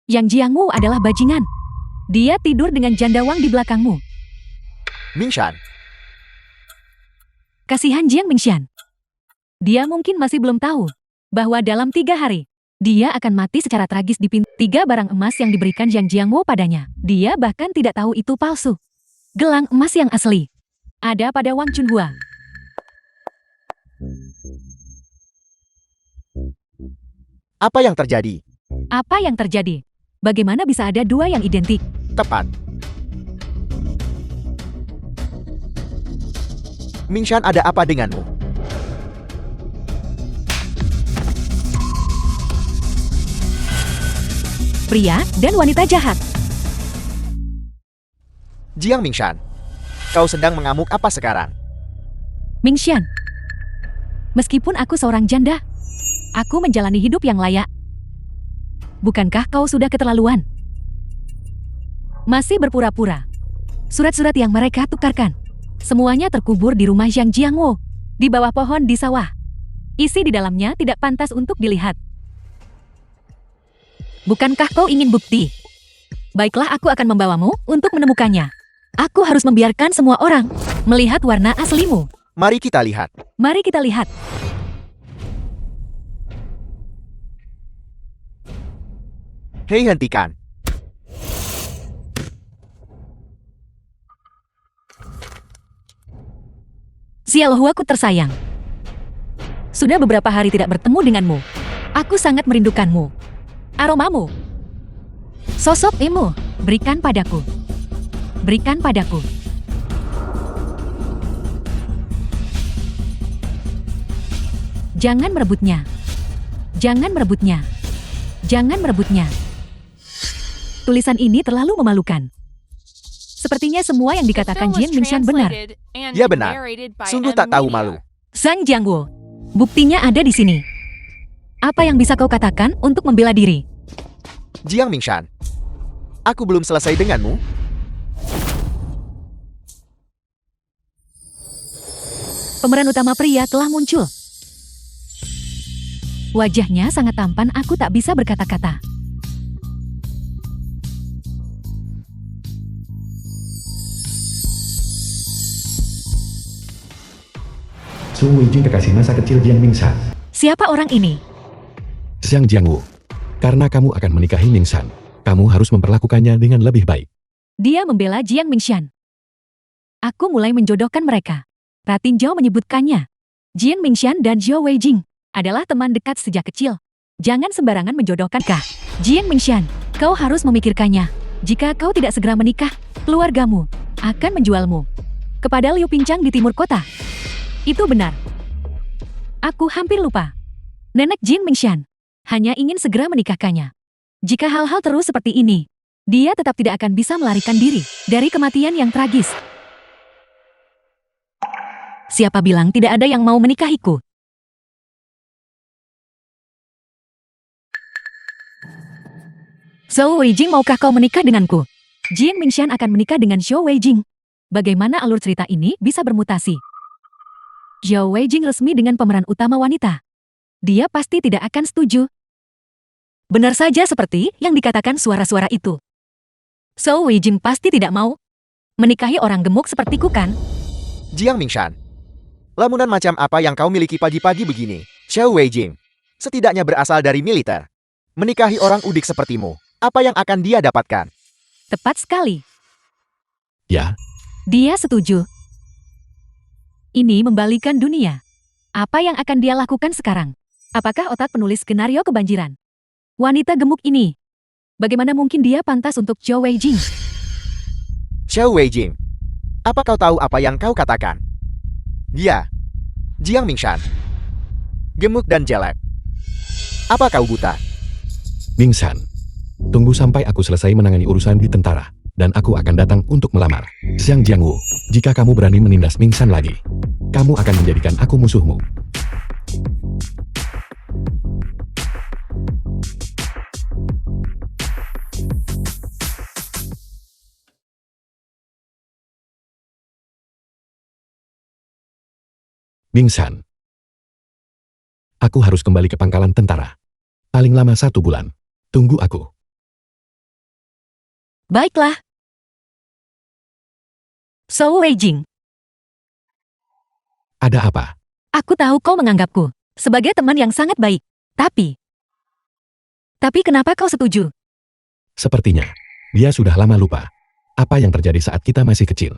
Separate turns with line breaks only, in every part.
Yang Jiangwu adalah bajingan. Dia tidur dengan jandawang di belakangmu.
Mingshan,
Kasihan Jiang Mingshan. Dia mungkin masih belum tahu bahwa dalam 3 hari, dia akan mati secara tragis di pintu 3 barang emas yang diberikan Yang Jiangwu padanya. Dia bahkan tidak tahu itu palsu. Gelang emas yang asli ada pada Wang Chunhua.
apa yang terjadi?
Apa yang terjadi? Bagaimana bisa ada 2 yang identik?
Tepat. Mingshan, ada apa denganmu?
Pria dan wanita jahat.
Jiang Mingshan, kau sedang mengamuk apa sekarang?
Mingshan, meskipun aku seorang janda, aku menjalani hidup yang layak. Bukankah kau sudah keterlaluan? Masih berpura-pura. Surat-surat yang mereka tukarkan, semuanya terkubur di rumah Yang Jiangwu, di bawah pohon di sawah. Isi di dalamnya tidak pantas untuk dilihat. Bukankah kau ingin bukti? Baiklah, aku akan membawamu untuk menemukannya. Aku harus membiarkan semua orang melihat warna aslimu.
Mari kita lihat.
Mari kita lihat.
Hei, hentikan.
Xiaohuaku tersayang. Sudah beberapa hari tidak bertemu denganmu. Aku sangat merindukanmu. Aromamu. Sosok emu. Berikan padaku. Berikan padaku. Jangan merebutnya. Jangan merebutnya. Jangan merebutnya. Tulisan ini terlalu memalukan. Sepertinya semua yang dikatakan Jiang Mingshan benar.
Ya benar. Sungguh tak tahu malu.
Sang Jiangwu, buktinya ada di sini. Apa yang bisa kau katakan untuk membela diri?
Jiang Mingshan, aku belum selesai denganmu.
Pemeran utama pria telah muncul. Wajahnya sangat tampan, aku tak bisa berkata-kata.
Su Weijing, kekasih masa kecil Jiang Mingshan.
Siapa orang ini?
Xiang Jiangwu. Karena kamu akan menikahi Mingshan, kamu harus memperlakukannya dengan lebih baik.
Dia membela Jiang Mingshan. Aku mulai menjodohkan mereka. Ratin Zhao menyebutkannya. Jiang Mingshan dan Zhou Weijing adalah teman dekat sejak kecil. Jangan sembarangan menjodohkan kah? Jiang Mingshan, kau harus memikirkannya. Jika kau tidak segera menikah, keluargamu akan menjualmu kepada Liu Pincang di timur kota. Itu benar. Aku hampir lupa. Nenek Jiang Mingshan hanya ingin segera menikahkannya. Jika hal-hal terus seperti ini, dia tetap tidak akan bisa melarikan diri dari kematian yang tragis. Siapa bilang tidak ada yang mau menikahiku? Zhou Weijing, maukah kau menikah denganku? Jiang Mingshan akan menikah dengan Zhou Weijing. Bagaimana alur cerita ini bisa bermutasi? Zhou Weijing resmi dengan pemeran utama wanita. Dia pasti tidak akan setuju. Benar saja seperti yang dikatakan suara-suara itu. Zhou Weijing pasti tidak mau menikahi orang gemuk sepertiku, kan?
Jiang Mingshan, lamunan macam apa yang kau miliki pagi-pagi begini? Xiao Weijing, setidaknya berasal dari militer. Menikahi orang udik sepertimu, apa yang akan dia dapatkan?
Tepat sekali.
Ya,
Dia setuju. Ini membalikan dunia. Apa yang akan dia lakukan sekarang? Apakah otak penulis skenario kebanjiran? Wanita gemuk ini. Bagaimana mungkin dia pantas untuk Zhou Weijing?
Xiao Weijing, apa kau tahu apa yang kau katakan? Dia, Jiang Mingshan, gemuk dan jelek. Apa kau buta?
Mingshan. Tunggu sampai aku selesai menangani urusan di tentara, dan aku akan datang untuk melamar. Xiang Jiangwu, jika kamu berani menindas Mingshan lagi, kamu akan menjadikan aku musuhmu. Mingshan. Aku harus kembali ke pangkalan tentara. Paling lama 1 bulan. Tunggu aku.
Baiklah. Zhou Weijing,
Ada apa?
aku tahu kau menganggapku sebagai teman yang sangat baik. Tapi kenapa kau setuju?
Sepertinya, dia sudah lama lupa apa yang terjadi saat kita masih kecil.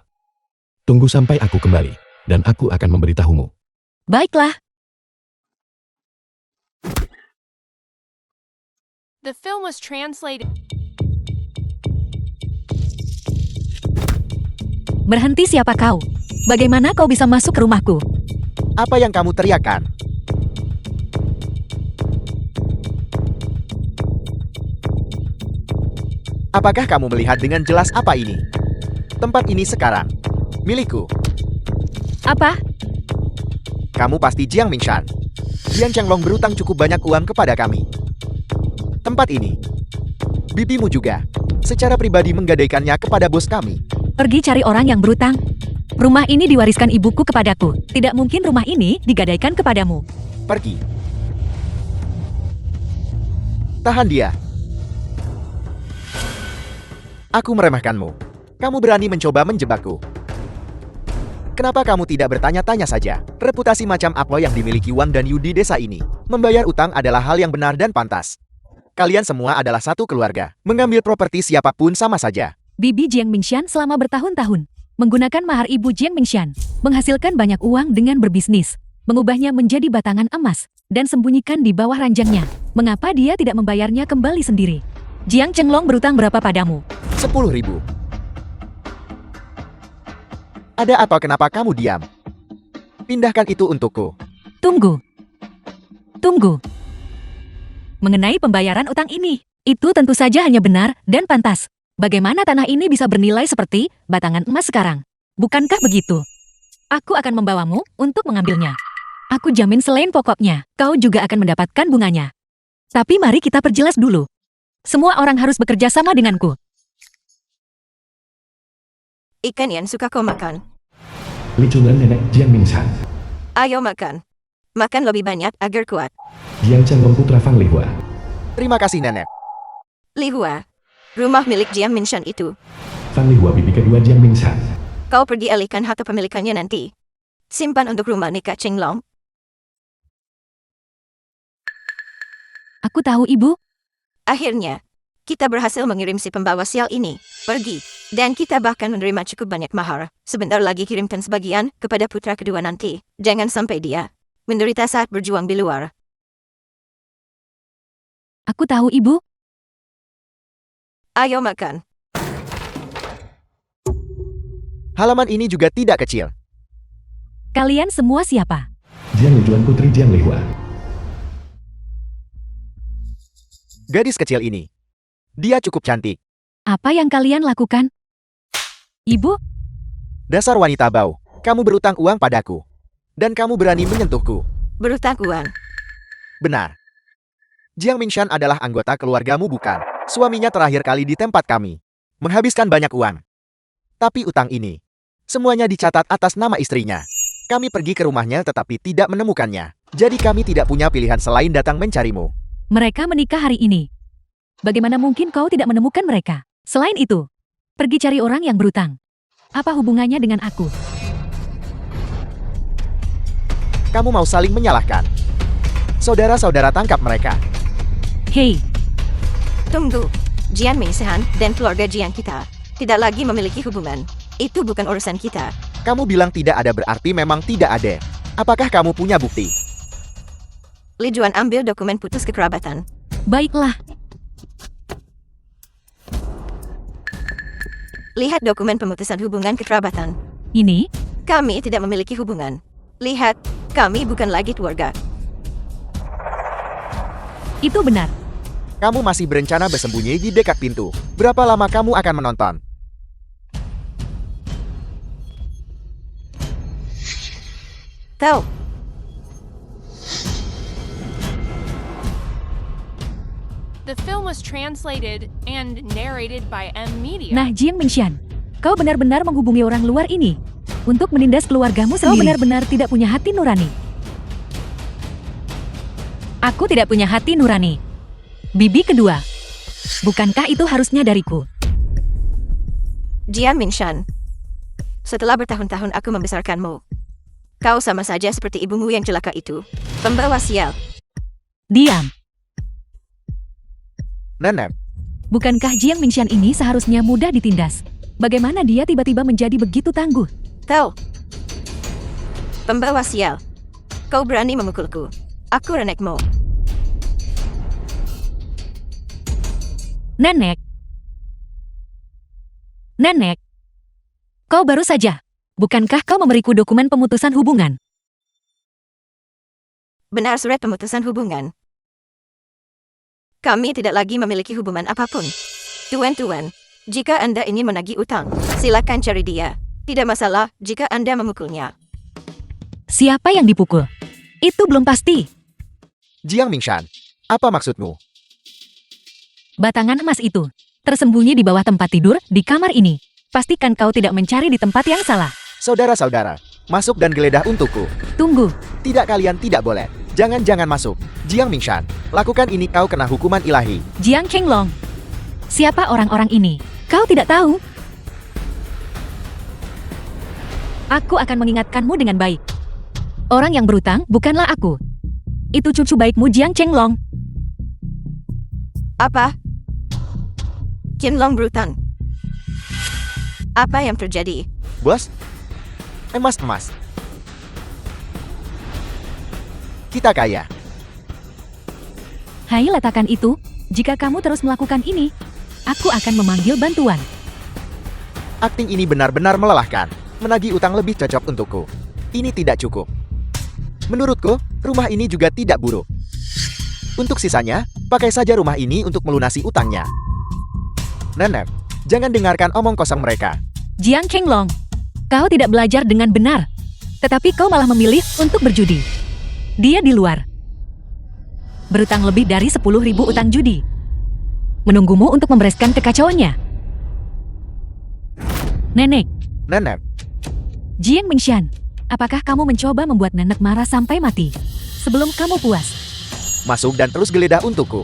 Tunggu sampai aku kembali, dan aku akan memberitahumu.
Baiklah.
The film was translated.
Berhenti, siapa kau? Bagaimana kau bisa masuk ke rumahku?
Apa yang kamu teriakkan? Apakah kamu melihat dengan jelas apa ini? Tempat ini sekarang milikku.
Apa?
Kamu pasti Jiang Mingshan. Dian Chenglong berutang cukup banyak uang kepada kami. Tempat ini, bibimu juga, secara pribadi menggadaikannya kepada bos kami.
Pergi cari orang yang berutang. Rumah ini diwariskan ibuku kepadaku. Tidak mungkin rumah ini digadaikan kepadamu.
Pergi. Tahan dia. Aku meremehkanmu. Kamu berani mencoba menjebakku. Kenapa kamu tidak bertanya-tanya saja? Reputasi macam apa yang dimiliki Wang dan Yu di desa ini? Membayar utang adalah hal yang benar dan pantas. Kalian semua adalah satu keluarga. Mengambil properti siapapun sama saja.
Bibi Jiang Mingshan selama bertahun-tahun menggunakan mahar ibu Jiang Mingshan, menghasilkan banyak uang dengan berbisnis, mengubahnya menjadi batangan emas, dan sembunyikan di bawah ranjangnya. Mengapa dia tidak membayarnya kembali sendiri? Jiang Chenglong berutang berapa padamu?
10.000. Ada apa, kenapa kamu diam? Pindahkan itu untukku.
Tunggu. Mengenai pembayaran utang ini, itu tentu saja hanya benar dan pantas. Bagaimana tanah ini bisa bernilai seperti batangan emas sekarang? Bukankah begitu? Aku akan membawamu untuk mengambilnya. Aku jamin selain pokoknya, kau juga akan mendapatkan bunganya. Tapi mari kita perjelas dulu. Semua orang harus bekerja sama denganku.
Ikan yang suka kau makan.
Licu dan nenek Jiang Mingshan.
Ayo makan. Makan lebih banyak agar kuat.
Jiang Chenglong putra Fang Lihua.
Terima kasih, Nenek.
Lihua. Rumah milik Jiang Mingshan itu.
Fang Lihua bibi kedua Jiang Mingshan.
Kau pergi alihkan harta pemilikannya nanti. Simpan untuk rumah nikah Chenglong.
Aku tahu, Ibu.
Akhirnya, kita berhasil mengirim si pembawa sial ini pergi. Dan kita bahkan menerima cukup banyak mahar. Sebentar lagi kirimkan sebagian kepada putra kedua nanti. Jangan sampai dia menderita saat berjuang di luar.
Aku tahu, Ibu.
Ayo makan.
Halaman ini juga tidak kecil.
Kalian semua siapa?
Jiang Lijuan putri Jiang Lihua.
Gadis kecil ini. Dia cukup cantik.
Apa yang kalian lakukan? Ibu,
Dasar wanita bau. Kamu berutang uang padaku. Dan kamu berani menyentuhku.
Berutang uang.
Benar. Jiang Mingshan adalah anggota keluargamu, bukan? Suaminya terakhir kali di tempat kami. Menghabiskan banyak uang. Tapi utang ini, semuanya dicatat atas nama istrinya. Kami pergi ke rumahnya tetapi tidak menemukannya. Jadi kami tidak punya pilihan selain datang mencarimu.
mereka menikah hari ini. Bagaimana mungkin kau tidak menemukan mereka? Selain itu, pergi cari orang yang berutang. Apa hubungannya dengan aku?
Kamu mau saling menyalahkan. Saudara-saudara, tangkap mereka.
Hei,
Tunggu. Jiang Mingshan dan keluarga Jiang kita tidak lagi memiliki hubungan. Itu bukan urusan kita.
Kamu bilang tidak ada berarti memang tidak ada. Apakah kamu punya bukti?
Li Juan ambil dokumen putus kekerabatan.
baiklah.
Lihat dokumen pemutusan hubungan kekerabatan.
Ini,
Kami tidak memiliki hubungan. Lihat, kami bukan lagi keluarga.
itu benar.
Kamu masih berencana bersembunyi di dekat pintu. Berapa lama kamu akan menonton?
Tahu.
The film was translated and narrated by M Media.
Nah, Jiang Mingshan, kau benar-benar menghubungi orang luar ini untuk menindas keluargamu sendiri. Kau benar-benar tidak punya hati nurani. Aku tidak punya hati nurani. Bibi kedua, bukankah itu harusnya dariku?
Jiang Mingshan. Setelah bertahun-tahun aku membesarkanmu. Kau sama saja seperti ibumu yang celaka itu. Pembawa sial.
Diam.
Nenek,
Bukankah Jiang Mingshan ini seharusnya mudah ditindas? Bagaimana dia tiba-tiba menjadi begitu tangguh?
Kau. Pembawa sial. Kau berani memukulku. Aku renekmu.
Nenek. Nenek. Kau baru saja. Bukankah kau memberiku dokumen pemutusan hubungan?
Benar surat pemutusan hubungan. Kami tidak lagi memiliki hubungan apapun. Tuan-tuan, jika Anda ingin menagih utang, silakan cari dia. Tidak masalah jika Anda memukulnya.
Siapa yang dipukul? Itu belum pasti.
Jiang Mingshan, apa maksudmu?
Batangan emas itu tersembunyi di bawah tempat tidur di kamar ini. Pastikan kau tidak mencari di tempat yang salah.
Saudara-saudara, masuk dan geledah untukku.
Tunggu.
Tidak, kalian tidak boleh. Jangan masuk. Jiang Mingshan, lakukan ini kau kena hukuman ilahi.
Jiang Chenglong. Siapa orang-orang ini? Kau tidak tahu? Aku akan mengingatkanmu dengan baik. Orang yang berutang bukanlah aku. Itu cucu baikmu Jiang Chenglong.
Apa? Qianlong berutang. Apa yang terjadi?
Bos, emas. Kita kaya.
Hai, letakkan itu. Jika kamu terus melakukan ini, aku akan memanggil bantuan.
Akting ini benar-benar melelahkan. Menagih utang lebih cocok untukku. Ini tidak cukup. Menurutku, rumah ini juga tidak buruk. Untuk sisanya, pakai saja rumah ini untuk melunasi utangnya. Nenek, jangan dengarkan omong kosong mereka.
Jiang Chenglong, kau tidak belajar dengan benar. Tetapi kau malah memilih untuk berjudi. Dia di luar. Berutang lebih dari 10.000 utang judi. Menunggumu untuk membereskan kekacauannya. Nenek,
Nenek,
Jiang Mingshan, apakah kamu mencoba membuat nenek marah sampai mati? Sebelum kamu puas.
masuk dan terus geledah untukku.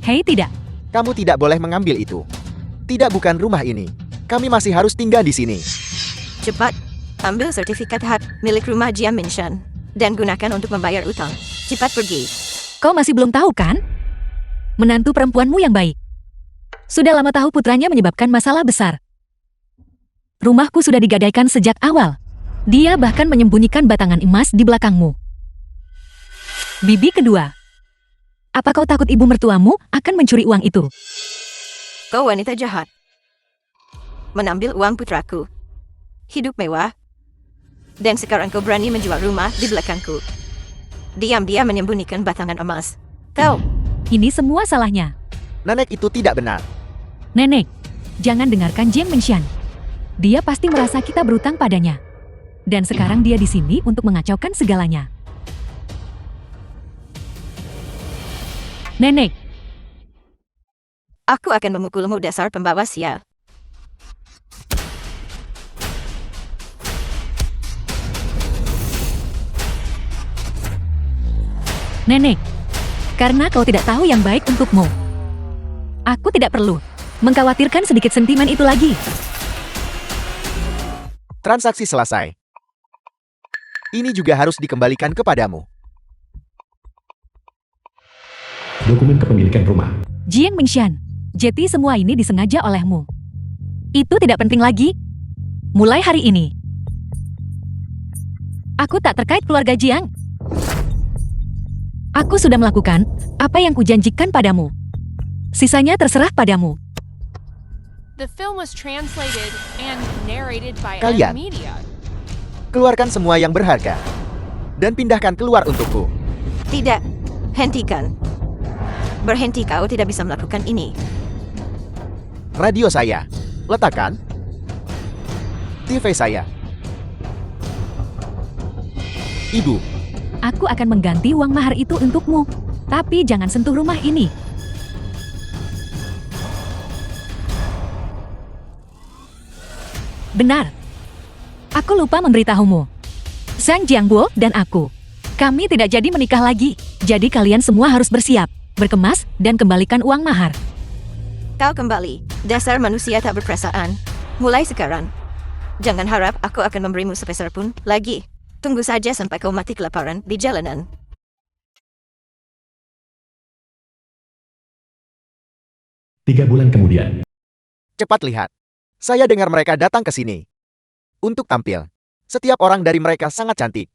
Hei, tidak.
Kamu tidak boleh mengambil itu. Tidak, bukan rumah ini. Kami masih harus tinggal di sini.
Cepat, ambil sertifikat hak milik rumah Jiang Mingshan dan gunakan untuk membayar utang. Cepat pergi.
Kau masih belum tahu kan? Menantu perempuanmu yang baik. Sudah lama tahu putranya menyebabkan masalah besar. Rumahku sudah digadaikan sejak awal. Dia bahkan menyembunyikan batangan emas di belakangmu. Bibi kedua. Apa kau takut ibu mertuamu akan mencuri uang itu?
Kau wanita jahat. Menambil uang putraku. Hidup mewah. Dan sekarang kau berani menjual rumah di belakangku. Diam-diam menyembunyikan batangan emas. Kau.
Ini semua salahnya.
Nenek, itu tidak benar.
Nenek, jangan dengarkan Jiang Mingshan. Dia pasti merasa kita berutang padanya. Dan sekarang dia di sini untuk mengacaukan segalanya. Nenek,
Aku akan memukulmu dasar pembawa sial.
Nenek, karena kau tidak tahu yang baik untukmu. Aku tidak perlu mengkhawatirkan sedikit sentimen itu lagi.
Transaksi selesai. Ini juga harus dikembalikan kepadamu.
Dokumen kepemilikan rumah.
Jiang Mingshan, jadi semua ini disengaja olehmu. Itu tidak penting lagi. Mulai hari ini, aku tak terkait keluarga Jiang. Aku sudah melakukan apa yang kujanjikan padamu. Sisanya terserah padamu.
The film was translated and narrated by
Kalian.
Media.
Keluarkan semua yang berharga. Dan pindahkan keluar untukku.
Tidak. Hentikan. Berhenti, kau tidak bisa melakukan ini.
Radio saya. Letakkan. TV saya. Ibu,
Aku akan mengganti uang mahar itu untukmu. Tapi jangan sentuh rumah ini. Benar. Aku lupa memberitahumu. Sang Jiangbo dan aku. Kami tidak jadi menikah lagi. Jadi kalian semua harus bersiap, berkemas, dan kembalikan uang mahar.
Kau kembali, dasar manusia tak berperasaan. Mulai sekarang, jangan harap aku akan memberimu sepeser pun lagi. Tunggu saja sampai kau mati kelaparan di jalanan.
Tiga bulan kemudian,
Cepat lihat. Saya dengar mereka datang ke sini. Untuk tampil. Setiap orang dari mereka sangat cantik.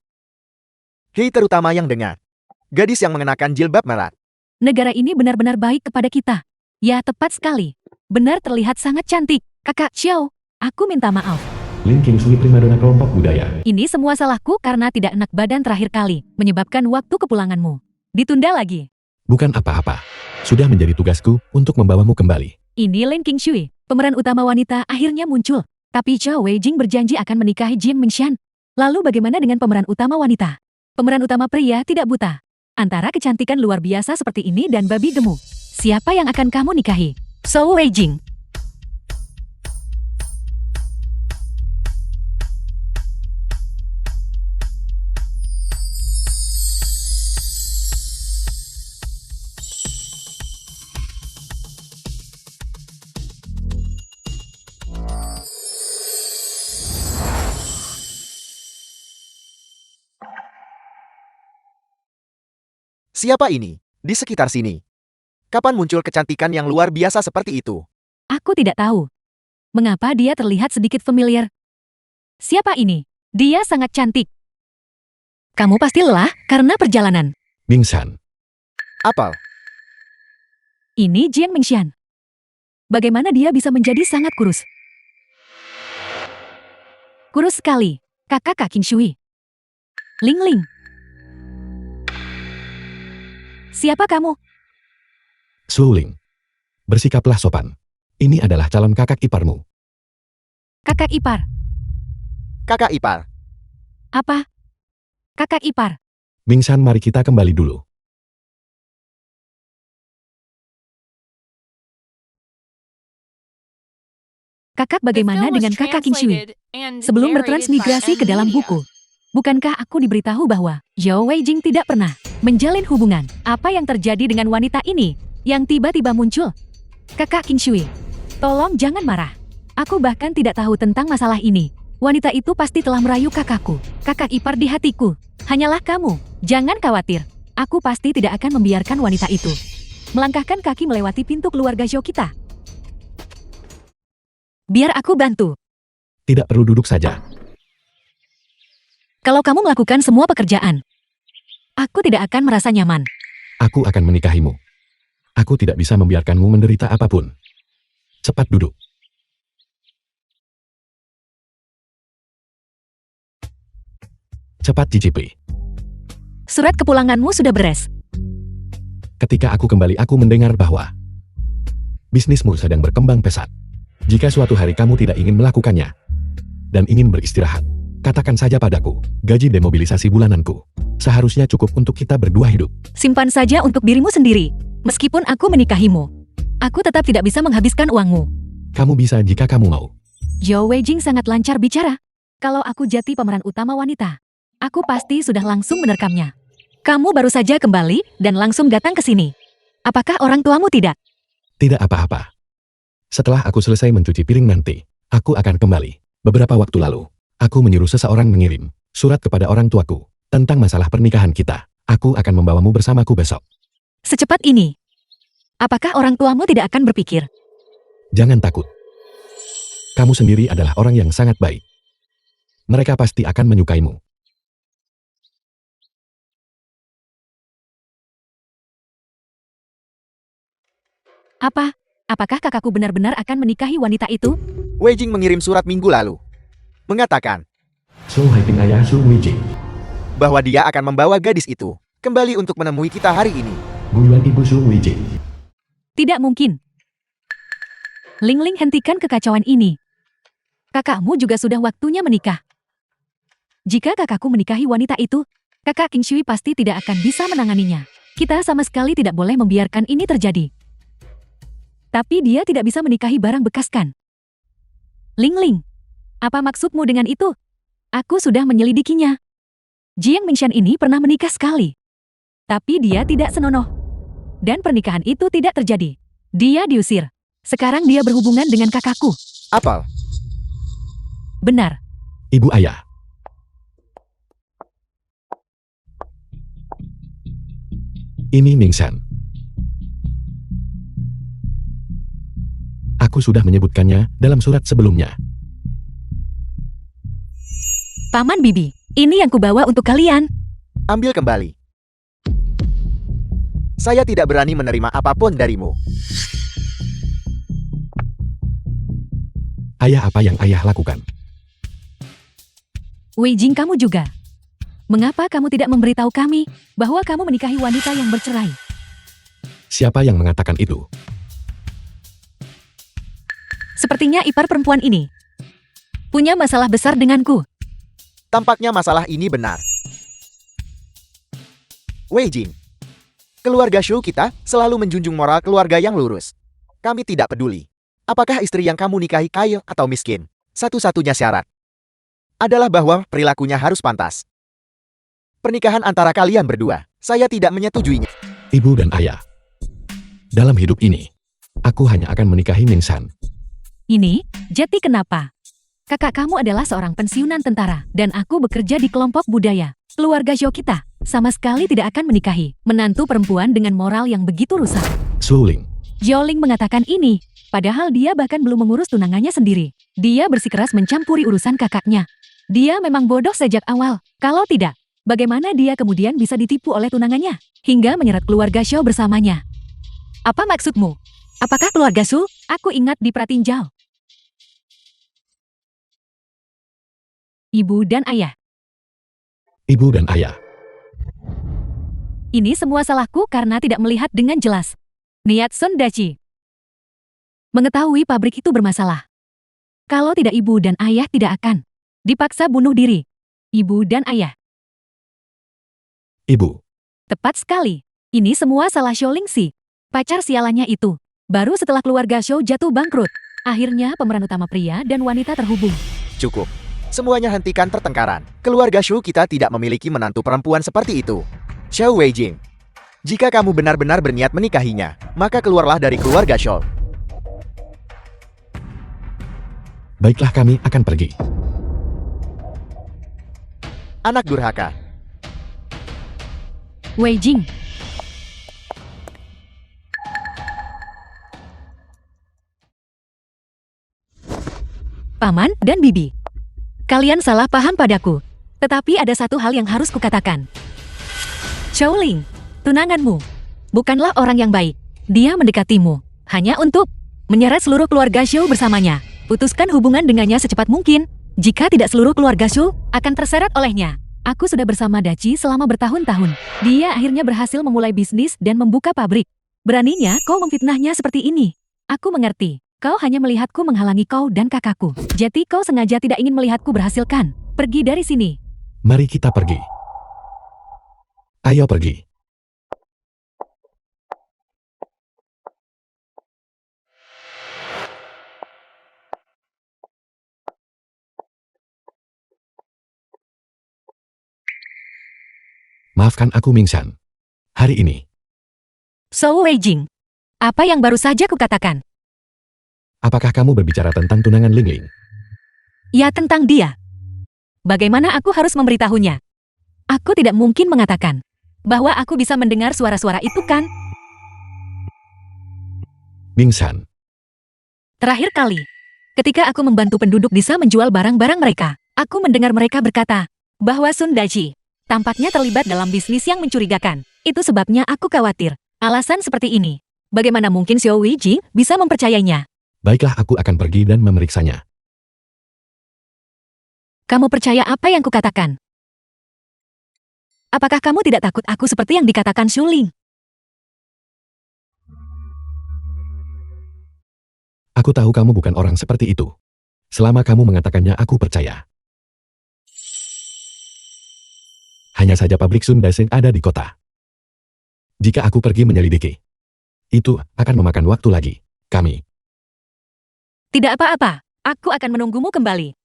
Hei, terutama yang dengar. Gadis yang mengenakan jilbab merah.
Negara ini benar-benar baik kepada kita. Ya, tepat sekali. Benar terlihat sangat cantik. Kakak Xiao, aku minta maaf.
Lin Qingshui primadona kelompok budaya.
Ini semua salahku karena tidak enak badan terakhir kali, menyebabkan waktu kepulanganmu ditunda lagi.
Bukan apa-apa. Sudah menjadi tugasku untuk membawamu kembali.
Ini Lin Qingshui, pemeran utama wanita akhirnya muncul. Tapi Zhao Weijing berjanji akan menikahi Jiang Mingxian. Lalu bagaimana dengan pemeran utama wanita? Pemeran utama pria tidak buta. Antara kecantikan luar biasa seperti ini dan babi gemuk, siapa yang akan kamu nikahi? Zhao Weijing.
Siapa ini? Di sekitar sini. Kapan muncul kecantikan yang luar biasa seperti itu?
Aku tidak tahu. Mengapa dia terlihat sedikit familiar? Siapa ini? Dia sangat cantik. Kamu pasti lelah karena perjalanan.
Mingxian,
Apel.
Ini Jiang Mingxian. Bagaimana dia bisa menjadi sangat kurus? Kurus sekali. Kakak Qingshui. Ling Ling. Siapa kamu?
Su Ling. Bersikaplah sopan. Ini adalah calon kakak iparmu.
Kakak ipar.
Kakak ipar.
Apa? Kakak ipar.
Mingxian, mari kita kembali dulu.
Kakak
The
bagaimana
film was
dengan kakak Qingshui?
translated and
Sebelum
narrated by
bertransmigrasi ke dalam
Media.
buku, bukankah aku diberitahu bahwa Zhao Weijing tidak pernah menjalin hubungan? Apa yang terjadi dengan wanita ini yang tiba-tiba muncul? Kakak Qingshui, tolong jangan marah. Aku bahkan tidak tahu tentang masalah ini. Wanita itu pasti telah merayu kakakku, kakak ipar di hatiku. Hanyalah kamu. Jangan khawatir. Aku pasti tidak akan membiarkan wanita itu melangkahkan kaki melewati pintu keluarga Zhou kita. Biar aku bantu.
Tidak perlu duduk saja.
Kalau kamu melakukan semua pekerjaan, aku tidak akan merasa nyaman.
Aku akan menikahimu. Aku tidak bisa membiarkanmu menderita apapun. Cepat duduk. Cepat cicipi.
Surat kepulanganmu sudah beres.
Ketika aku kembali, aku mendengar bahwa bisnismu sedang berkembang pesat. Jika suatu hari kamu tidak ingin melakukannya dan ingin beristirahat, katakan saja padaku, gaji demobilisasi bulananku seharusnya cukup untuk kita berdua hidup.
Simpan saja untuk dirimu sendiri. Meskipun aku menikahimu, aku tetap tidak bisa menghabiskan uangmu.
Kamu bisa jika kamu mau.
Zhao Weijing sangat lancar bicara. Kalau aku jati pemeran utama wanita, aku pasti sudah langsung menerekamnya. Kamu baru saja kembali dan langsung datang ke sini. Apakah orang tuamu tidak?
Tidak apa-apa. Setelah aku selesai mencuci piring nanti, aku akan kembali. Beberapa waktu lalu, aku menyuruh seseorang mengirim surat kepada orang tuaku tentang masalah pernikahan kita. Aku akan membawamu bersamaku besok.
Secepat ini. Apakah orang tuamu tidak akan berpikir?
Jangan takut. Kamu sendiri adalah orang yang sangat baik. Mereka pasti akan menyukaimu.
Apa? Apakah kakakku benar-benar akan menikahi wanita itu?
Weijing mengirim surat minggu lalu. Mengatakan
So Haiping ayah Su Weijing.
bahwa dia akan membawa gadis itu kembali untuk menemui kita hari ini.
Guyuan ibu Su Weijing.
Tidak mungkin. Ling Ling, hentikan kekacauan ini. Kakakmu juga sudah waktunya menikah. Jika kakakku menikahi wanita itu, kakak Qingshui pasti tidak akan bisa menanganinya. Kita sama sekali tidak boleh membiarkan ini terjadi. Tapi dia tidak bisa menikahi barang bekas kan? Ling Ling, apa maksudmu dengan itu? Aku sudah menyelidikinya. Jiang Mingxian ini pernah menikah sekali. Tapi dia tidak senonoh. Dan pernikahan itu tidak terjadi. Dia diusir. Sekarang dia berhubungan dengan kakakku.
Apel,
Benar.
Ibu ayah. Ini Mingsan. Aku sudah menyebutkannya dalam surat sebelumnya.
Paman Bibi, ini yang kubawa untuk kalian.
ambil kembali. Saya tidak berani menerima apapun darimu.
Ayah, apa yang ayah lakukan?
Wei Jing, kamu juga. Mengapa kamu tidak memberitahu kami bahwa kamu menikahi wanita yang bercerai?
Siapa yang mengatakan itu?
Sepertinya ipar perempuan ini punya masalah besar denganku.
Tampaknya masalah ini benar. Wei Jing, keluarga Shu kita selalu menjunjung moral keluarga yang lurus. Kami tidak peduli apakah istri yang kamu nikahi kaya atau miskin. Satu-satunya syarat adalah bahwa perilakunya harus pantas. Pernikahan antara kalian berdua, saya tidak menyetujuinya.
Ibu dan ayah. Dalam hidup ini, aku hanya akan menikahi Mingsan.
Ini, jadi kenapa? Kakak kamu adalah seorang pensiunan tentara, dan aku bekerja di kelompok budaya. Keluarga Zhou kita sama sekali tidak akan menikahi menantu perempuan dengan moral yang begitu rusak.
Suling.
Zhou-Ling mengatakan ini, padahal dia bahkan belum mengurus tunangannya sendiri. Dia bersikeras mencampuri urusan kakaknya. Dia memang bodoh sejak awal. Kalau tidak, bagaimana dia kemudian bisa ditipu oleh tunangannya hingga menyeret keluarga Zhou bersamanya? Apa maksudmu? Apakah keluarga Su? Aku ingat di Pratinjau. Ibu dan ayah.
Ibu dan ayah.
Ini semua salahku karena tidak melihat dengan jelas. Niat Sun Daci mengetahui pabrik itu bermasalah. Kalau tidak ibu dan ayah tidak akan dipaksa bunuh diri. Ibu dan ayah.
Ibu.
Tepat sekali. Ini semua salah Zhou Lingxi. Pacar sialannya itu. Baru setelah keluarga Zhou jatuh bangkrut. Akhirnya pemeran utama pria dan wanita terhubung.
Cukup. Semuanya hentikan pertengkaran. Keluarga Shu kita tidak memiliki menantu perempuan seperti itu. Xiao Weijing, jika kamu benar-benar berniat menikahinya, maka keluarlah dari keluarga Zhou.
Baiklah, kami akan pergi.
Anak durhaka.
Wei Jing. Paman dan Bibi. Kalian salah paham padaku. Tetapi ada satu hal yang harus kukatakan. Zhou Ling, tunanganmu, bukanlah orang yang baik. Dia mendekatimu hanya untuk menyeret seluruh keluarga Zhou bersamanya. Putuskan hubungan dengannya secepat mungkin. Jika tidak, seluruh keluarga Zhou akan terseret olehnya. Aku sudah bersama Daci selama bertahun-tahun. Dia akhirnya berhasil memulai bisnis dan membuka pabrik. Beraninya kau memfitnahnya seperti ini. Aku mengerti. Kau hanya melihatku menghalangi kau dan kakakku. Jadi kau sengaja tidak ingin melihatku berhasil, kan? Pergi dari sini.
Mari kita pergi. Ayo pergi. Maafkan aku, Mingsan. Hari ini,
Zhou Weijing, apa yang baru saja kukatakan?
apakah kamu berbicara tentang tunangan Ling Ling?
Ya, tentang dia. Bagaimana aku harus memberitahunya? Aku tidak mungkin mengatakan bahwa aku bisa mendengar suara-suara itu, kan?
Mingsan,
Terakhir kali, ketika aku membantu penduduk desa menjual barang-barang mereka, aku mendengar mereka berkata bahwa Sun Daci tampaknya terlibat dalam bisnis yang mencurigakan. Itu sebabnya aku khawatir. Alasan seperti ini, bagaimana mungkin Xiao Weijing bisa mempercayainya?
baiklah, aku akan pergi dan memeriksanya.
Kamu percaya apa yang kukatakan? Apakah kamu tidak takut aku seperti yang dikatakan Xu Ling?
Aku tahu kamu bukan orang seperti itu. Selama kamu mengatakannya, aku percaya. Hanya saja pabrik Sun Daiseng ada di kota. Jika aku pergi menyelidiki, itu akan memakan waktu lagi. Kami.
Tidak apa-apa, aku akan menunggumu kembali.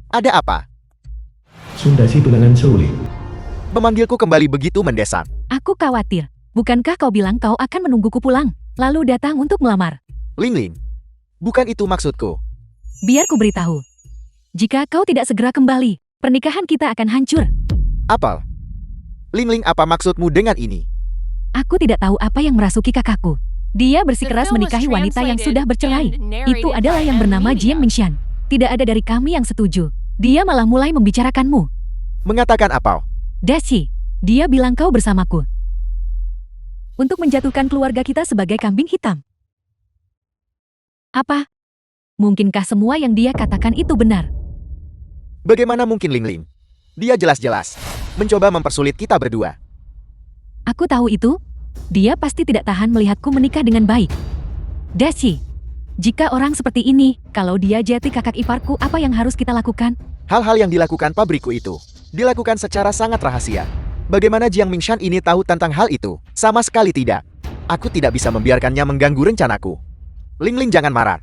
Ada apa?
Sundasi Benangan Shaolin.
Memanggilku kembali begitu mendesak.
Aku khawatir. Bukankah kau bilang kau akan menungguku pulang, lalu datang untuk melamar?
Ling, bukan itu maksudku.
Biar ku beritahu. Jika kau tidak segera kembali, pernikahan kita akan hancur.
Apel. Ling, apa maksudmu dengan ini?
Aku tidak tahu apa yang merasuki kakakku. Dia bersikeras menikahi wanita yang sudah bercerai. Itu adalah yang bernama Jiang Mingxian. Tidak ada dari kami yang setuju. Dia malah mulai membicarakanmu.
Mengatakan apa?
Dashi, dia bilang kau bersamaku. Untuk menjatuhkan keluarga kita sebagai kambing hitam. Apa? Mungkinkah semua yang dia katakan itu benar?
Bagaimana mungkin Ling? Dia jelas-jelas mencoba mempersulit kita berdua.
Aku tahu itu. Dia pasti tidak tahan melihatku menikah dengan baik. Dashi, jika orang seperti ini, kalau dia jati kakak iparku, apa yang harus kita lakukan?
Hal-hal yang dilakukan pabrikku itu dilakukan secara sangat rahasia. Bagaimana Jiang Mingxian ini tahu tentang hal itu? Sama sekali tidak. Aku tidak bisa membiarkannya mengganggu rencanaku. Ling, jangan marah.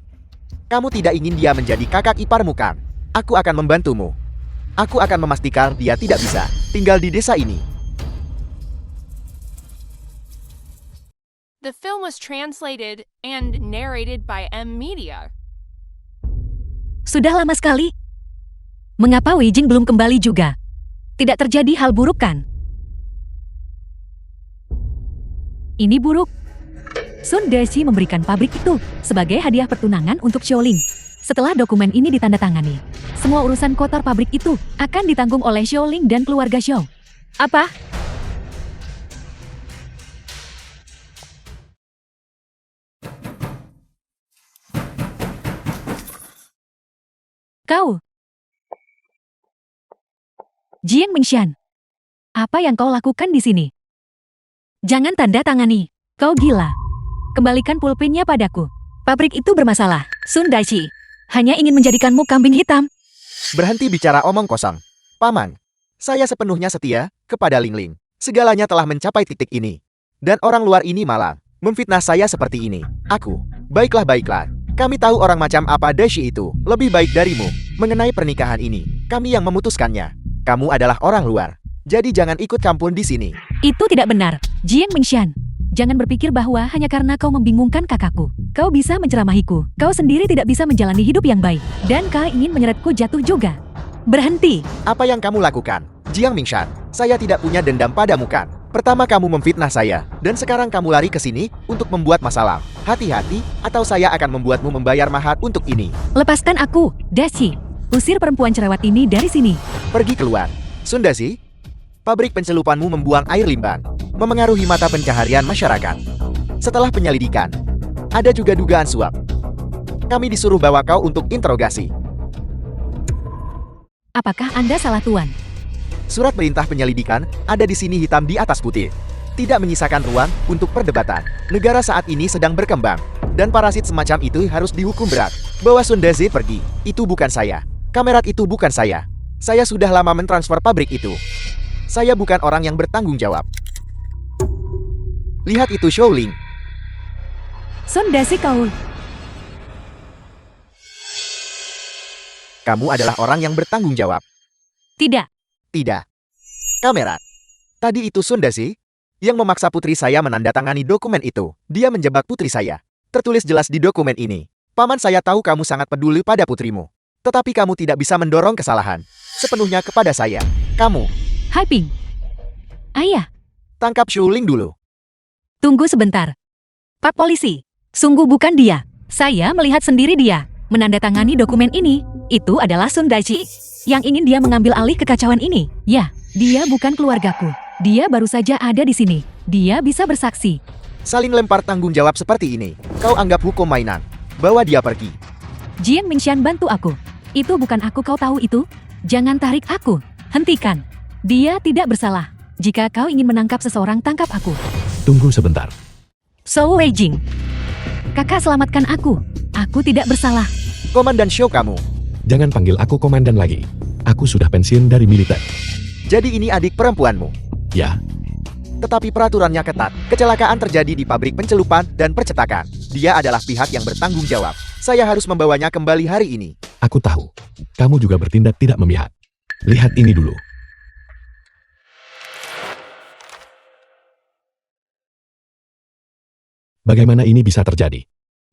Kamu tidak ingin dia menjadi kakak iparmu kan? Aku akan membantumu. Aku akan memastikan dia tidak bisa tinggal di desa ini.
The film was translated and narrated by M Media.
Sudah lama sekali. Mengapa Wei Jing belum kembali juga? Tidak terjadi hal buruk kan? Ini buruk. Sun Dashi memberikan pabrik itu sebagai hadiah pertunangan untuk Xiaoling. Setelah dokumen ini ditandatangani, semua urusan kotor pabrik itu akan ditanggung oleh Xiaoling dan keluarga Xiao. Apa? Kau, Jiang Mingxian, apa yang kau lakukan di sini? Jangan tanda tangani. Kau gila. Kembalikan pulpennya padaku. Pabrik itu bermasalah. Sun Dashi hanya ingin menjadikanmu kambing hitam.
Berhenti bicara omong kosong. Paman, saya sepenuhnya setia kepada Ling. Segalanya telah mencapai titik ini. Dan orang luar ini malah memfitnah saya seperti ini. Aku, baiklah. Kami tahu orang macam apa Dashi itu lebih baik darimu. Mengenai pernikahan ini, kami yang memutuskannya. Kamu adalah orang luar. Jadi jangan ikut campur di sini.
Itu tidak benar, Jiang Mingxian. Jangan berpikir bahwa hanya karena kau membingungkan kakakku, kau bisa menceramahiku. Kau sendiri tidak bisa menjalani hidup yang baik. Dan kau ingin menyeretku jatuh juga. Berhenti.
Apa yang kamu lakukan? Jiang Mingxian, saya tidak punya dendam padamu kan? Pertama kamu memfitnah saya, dan sekarang kamu lari ke sini untuk membuat masalah. Hati-hati, atau saya akan membuatmu membayar mahar untuk ini.
Lepaskan aku, Dashi. Usir perempuan cerewet ini dari sini.
Pergi keluar. Sun Dashi, pabrik pencelupanmu membuang air limbah, memengaruhi mata pencaharian masyarakat. Setelah penyelidikan, ada juga dugaan suap. Kami disuruh bawa kau untuk interogasi.
Apakah Anda salah tuan?
Surat perintah penyelidikan ada di sini hitam di atas putih. Tidak menyisakan ruang untuk perdebatan. Negara saat ini sedang berkembang, dan parasit semacam itu harus dihukum berat. Bawa Sun Dashi pergi. Itu bukan saya. Kamerat itu bukan saya. Saya sudah lama mentransfer pabrik itu. Saya bukan orang yang bertanggung jawab. Lihat itu Xiaoling.
Sun Dashi kau.
Kamu adalah orang yang bertanggung jawab.
Tidak.
Tidak. Kamerat. Tadi itu Sun Dashi yang memaksa putri saya menandatangani dokumen itu. Dia menjebak putri saya. Tertulis jelas di dokumen ini. Paman, saya tahu kamu sangat peduli pada putrimu. Tetapi kamu tidak bisa mendorong kesalahan sepenuhnya kepada saya. Kamu.
Hai Ping. Ayah,
Tangkap Xiaoling dulu.
tunggu sebentar. Pak polisi, sungguh bukan dia. Saya melihat sendiri dia menandatangani dokumen ini. Itu adalah Sun Dashi yang ingin dia mengambil alih kekacauan ini. Ya, dia bukan keluargaku. Dia baru saja ada di sini. Dia bisa bersaksi.
Saling lempar tanggung jawab seperti ini. Kau anggap hukum mainan. Bawa dia pergi.
Jiang Mingxian, bantu aku. Itu bukan aku, kau tahu itu? Jangan tarik aku. Hentikan. Dia tidak bersalah. Jika kau ingin menangkap seseorang, tangkap aku.
Tunggu sebentar.
So Wei Jing. Kakak, selamatkan aku. Aku tidak bersalah.
Komandan Xiao kamu.
Jangan panggil aku komandan lagi. Aku sudah pensiun dari militer.
Jadi ini adik perempuanmu.
Ya,
Tetapi peraturannya ketat. Kecelakaan terjadi di pabrik pencelupan dan percetakan. Dia adalah pihak yang bertanggung jawab. Saya harus membawanya kembali hari ini.
aku tahu. Kamu juga bertindak tidak memihak. Lihat ini dulu. Bagaimana ini bisa terjadi?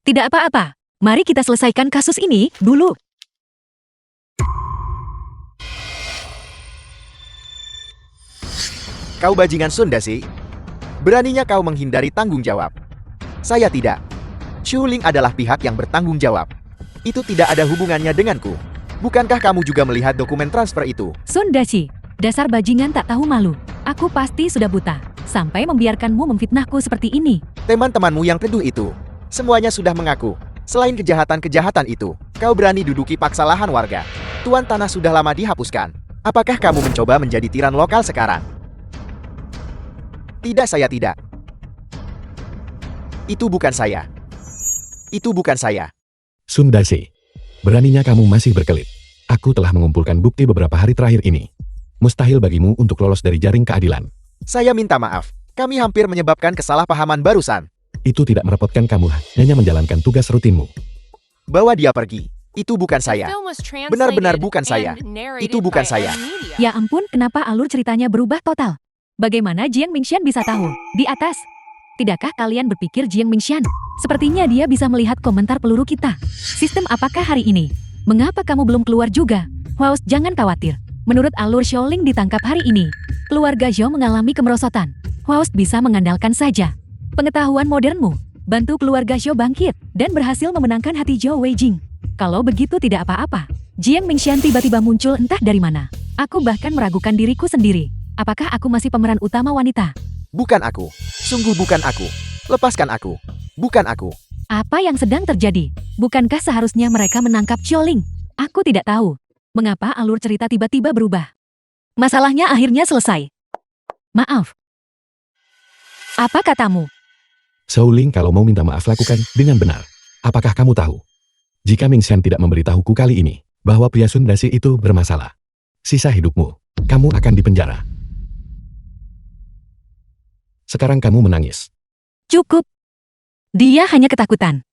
Tidak apa-apa. Mari kita selesaikan kasus ini dulu.
Kau bajingan Sundasi. Beraninya kau menghindari tanggung jawab. Saya tidak. Shuling adalah pihak yang bertanggung jawab. Itu tidak ada hubungannya denganku. Bukankah kamu juga melihat dokumen transfer itu?
Sundashi, dasar bajingan tak tahu malu. Aku pasti sudah buta, sampai membiarkanmu memfitnahku seperti ini.
Teman-temanmu yang teduh itu, semuanya sudah mengaku. Selain kejahatan-kejahatan itu, kau berani duduki paksa lahan warga. Tuan tanah sudah lama dihapuskan. Apakah kamu mencoba menjadi tiran lokal sekarang? Tidak, saya tidak. Itu bukan saya. Itu bukan saya.
Sundashi, beraninya kamu masih berkelit. Aku telah mengumpulkan bukti beberapa hari terakhir ini. Mustahil bagimu untuk lolos dari jaring keadilan.
Saya minta maaf. Kami hampir menyebabkan kesalahpahaman barusan.
Itu tidak merepotkan kamu, hanya menjalankan tugas rutinmu.
Bawa dia pergi. Itu bukan saya.
Film was translated
Benar-benar bukan saya.
and narrated
Itu bukan
by
saya.
Ed Media.
Ya ampun, kenapa alur ceritanya berubah total? Bagaimana Jiang Mingxian bisa tahu? Di atas. Tidakkah kalian berpikir Jiang Mingxian? Sepertinya dia bisa melihat komentar peluru kita. Sistem apakah hari ini? Mengapa kamu belum keluar juga? Waus, jangan khawatir. Menurut alur Xiaoling ditangkap hari ini, keluarga Zhou mengalami kemerosotan. Waus bisa mengandalkan saja pengetahuan modernmu. Bantu keluarga Zhou bangkit dan berhasil memenangkan hati Zhou Weijing. Kalau begitu tidak apa-apa. Jiang Mingxian tiba-tiba muncul entah dari mana. Aku bahkan meragukan diriku sendiri. Apakah aku masih pemeran utama wanita?
Bukan aku. Sungguh bukan aku. Lepaskan aku. Bukan aku.
Apa yang sedang terjadi? Bukankah seharusnya mereka menangkap Xiaoling? Aku tidak tahu. Mengapa alur cerita tiba-tiba berubah? Masalahnya akhirnya selesai. Maaf. Apa katamu?
Xiaoling, kalau mau minta maaf lakukan dengan benar. Apakah kamu tahu? Jika Mingxian tidak memberitahuku kali ini, bahwa pria Sundashi itu bermasalah, sisa hidupmu, kamu akan dipenjara. Sekarang kamu menangis.
Cukup. Dia hanya ketakutan.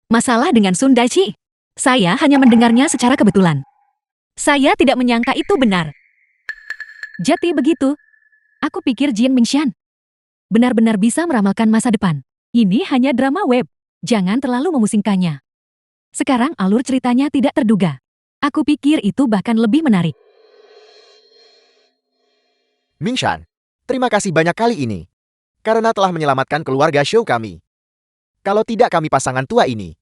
Masalah dengan Sundashi. Saya hanya mendengarnya secara kebetulan. Saya tidak menyangka itu benar. Jadi begitu. Aku pikir Jiang Mingxian benar-benar bisa meramalkan masa depan. Ini hanya drama web. Jangan terlalu memusingkannya. Sekarang alur ceritanya tidak terduga. Aku pikir itu bahkan lebih menarik.
Mingxian, terima kasih banyak kali ini. Karena telah menyelamatkan keluarga Zhou kami. Kalau tidak kami pasangan tua ini,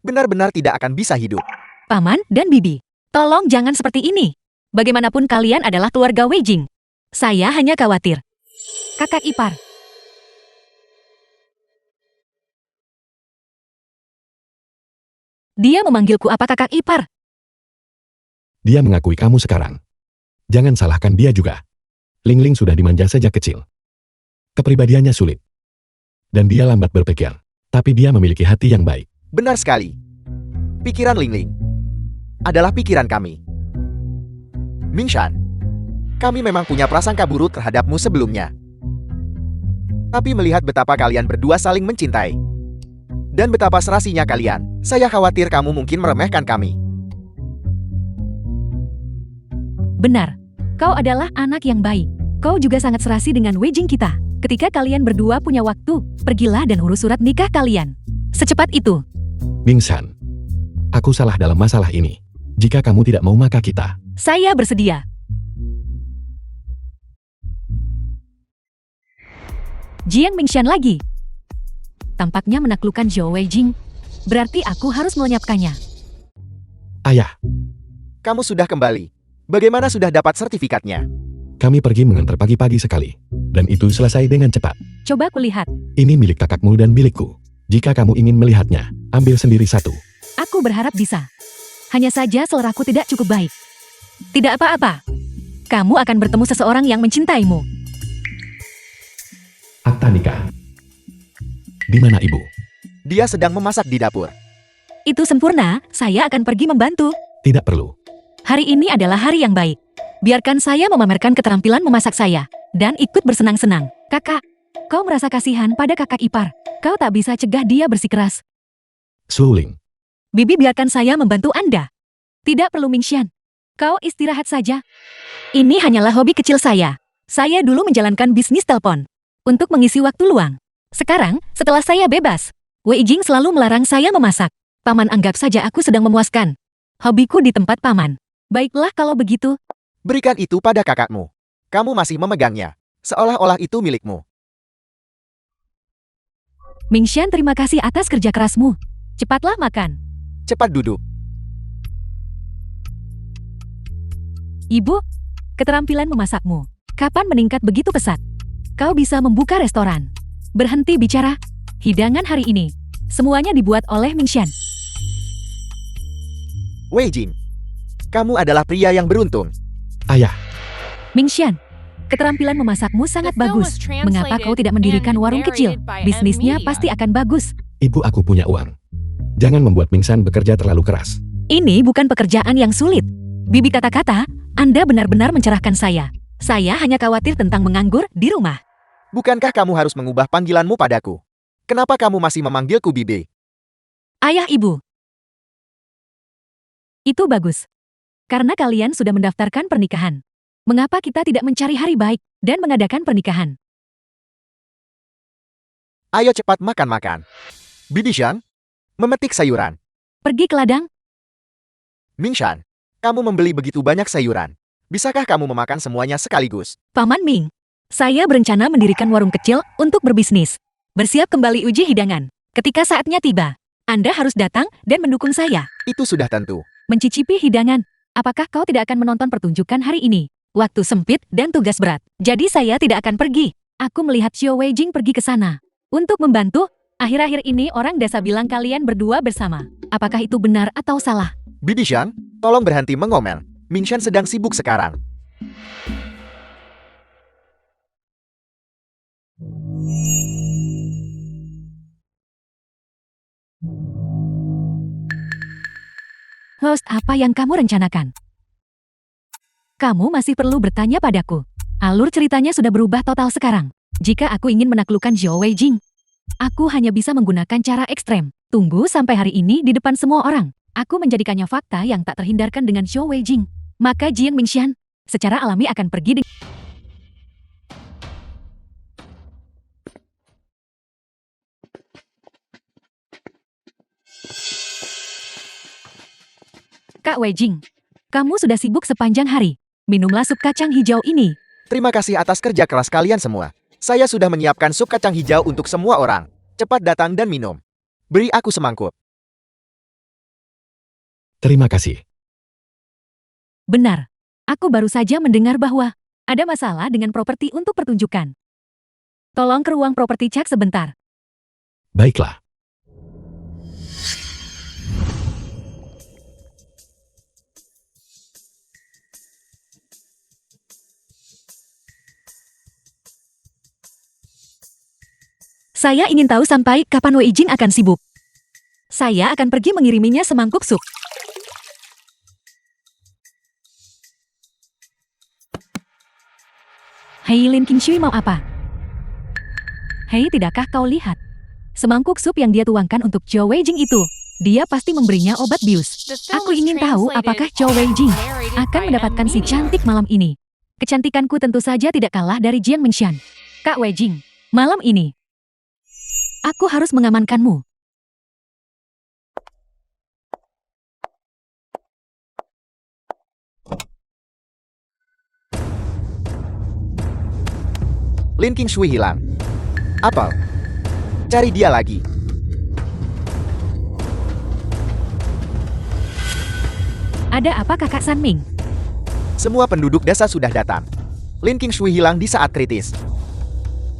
benar-benar tidak akan bisa hidup.
Paman dan Bibi, tolong jangan seperti ini. Bagaimanapun kalian adalah keluarga Weijing. Saya hanya khawatir. Kakak ipar. Dia memanggilku apa kakak ipar?
Dia mengakui kamu sekarang. Jangan salahkan dia juga. Ling Ling sudah dimanja sejak kecil. Kepribadiannya sulit. Dan dia lambat berpikir. Tapi dia memiliki hati yang baik.
Benar sekali. Pikiran Ling Ling adalah pikiran kami. Mingxian, kami memang punya prasangka buruk terhadapmu sebelumnya. Tapi melihat betapa kalian berdua saling mencintai, dan betapa serasinya kalian, saya khawatir kamu mungkin meremehkan kami.
Benar. Kau adalah anak yang baik. Kau juga sangat serasi dengan Weijing kita. Ketika kalian berdua punya waktu, pergilah dan urus surat nikah kalian. Secepat itu.
Mingxian, aku salah dalam masalah ini. Jika kamu tidak mau maka kita.
Saya bersedia. Jiang Mingxian lagi. Tampaknya menaklukkan Zhou Weijing. Berarti aku harus melenyapkannya.
Ayah,
Kamu sudah kembali. Bagaimana sudah dapat sertifikatnya?
kami pergi mengantar pagi-pagi sekali. Dan itu selesai dengan cepat.
Coba kulihat.
Ini milik kakakmu dan milikku. Jika kamu ingin melihatnya, ambil sendiri satu.
Aku berharap bisa. Hanya saja seleraku tidak cukup baik. Tidak apa-apa. Kamu akan bertemu seseorang yang mencintaimu.
Akta nikah. Di mana ibu?
Dia sedang memasak di dapur.
Itu sempurna, saya akan pergi membantu.
Tidak perlu.
Hari ini adalah hari yang baik. Biarkan saya memamerkan keterampilan memasak saya. Dan ikut bersenang-senang. Kakak, kau merasa kasihan pada kakak ipar. Kau tak bisa cegah dia bersikeras.
Xiaoling,
Bibi biarkan saya membantu Anda. Tidak perlu Mingxian. Kau istirahat saja. Ini hanyalah hobi kecil saya. Saya dulu menjalankan bisnis telepon untuk mengisi waktu luang. Sekarang, setelah saya bebas, Wei Jing selalu melarang saya memasak. Paman anggap saja aku sedang memuaskan hobiku di tempat paman. Baiklah kalau begitu.
Berikan itu pada kakakmu. Kamu masih memegangnya, seolah-olah itu milikmu.
Mingxian, terima kasih atas kerja kerasmu. Cepatlah makan.
Cepat duduk.
Ibu, keterampilan memasakmu kapan meningkat begitu pesat? Kau bisa membuka restoran. Berhenti bicara. Hidangan hari ini semuanya dibuat oleh Mingxian.
Wei Jing, kamu adalah pria yang beruntung.
Ayah,
Mingxian, keterampilan memasakmu sangat
The film
bagus.
was
Mengapa kau tidak
translated
mendirikan
and
warung kecil?
narrated by
Bisnisnya
M-Media.
pasti akan bagus.
ibu aku punya uang. Jangan membuat Mingxian bekerja terlalu keras.
Ini bukan pekerjaan yang sulit. Bibi kata-kata, Anda benar-benar mencerahkan saya. Saya hanya khawatir tentang menganggur di rumah.
Bukankah kamu harus mengubah panggilanmu padaku? Kenapa kamu masih memanggilku Bibi?
Ayah ibu. Itu bagus. Karena kalian sudah mendaftarkan pernikahan. Mengapa kita tidak mencari hari baik dan mengadakan pernikahan?
Ayo cepat makan-makan. Bibi Shan, memetik sayuran.
Pergi ke ladang?
Mingxian, kamu membeli begitu banyak sayuran. Bisakah kamu memakan semuanya sekaligus?
Paman Ming, saya berencana mendirikan warung kecil untuk berbisnis. Bersiap kembali uji hidangan. Ketika saatnya tiba, Anda harus datang dan mendukung saya.
Itu sudah tentu.
Mencicipi hidangan. Apakah kau tidak akan menonton pertunjukan hari ini? Waktu sempit dan tugas berat. Jadi saya tidak akan pergi. Aku melihat Xiao Weijing pergi ke sana. Untuk membantu, akhir-akhir ini orang desa bilang kalian berdua bersama. Apakah itu benar atau salah?
Bibi Shan, tolong berhenti mengomel. Mingxian sedang sibuk sekarang.
Host, apa yang kamu rencanakan? Kamu masih perlu bertanya padaku. Alur ceritanya sudah berubah total sekarang. Jika aku ingin menaklukkan Xiao Weijing, aku hanya bisa menggunakan cara ekstrem. Tunggu sampai hari ini di depan semua orang. Aku menjadikannya fakta yang tak terhindarkan dengan Xiao Weijing. Maka Jiang Mingxian secara alami akan pergi dengan Kak Weijing. Kamu sudah sibuk sepanjang hari. Minumlah sup kacang hijau ini.
Terima kasih atas kerja keras kalian semua. Saya sudah menyiapkan sup kacang hijau untuk semua orang. Cepat datang dan minum. Beri aku semangkuk.
Terima kasih.
Benar. Aku baru saja mendengar bahwa ada masalah dengan properti untuk pertunjukan. Tolong ke ruang properti cek sebentar.
Baiklah.
Saya ingin tahu sampai kapan Wei Jing akan sibuk. Saya akan pergi mengiriminya semangkuk sup. Hei Lin Qingshui mau apa? Hei, tidakkah kau lihat? Semangkuk sup yang dia tuangkan untuk Zhou Weijing itu. Dia pasti memberinya obat bius.
The film
Aku
was
ingin tahu
translated
apakah Zhou Weijing
and narrated
akan
by
mendapatkan si
M-Media.
cantik malam ini. Kecantikanku tentu saja tidak kalah dari Jiang Mingxian. Kak Weijing, malam ini aku harus mengamankanmu.
Lin Qingshui hilang. Apel. Cari dia lagi.
Ada apa Kakak San Ming?
Semua penduduk desa sudah datang. Lin Qingshui hilang di saat kritis.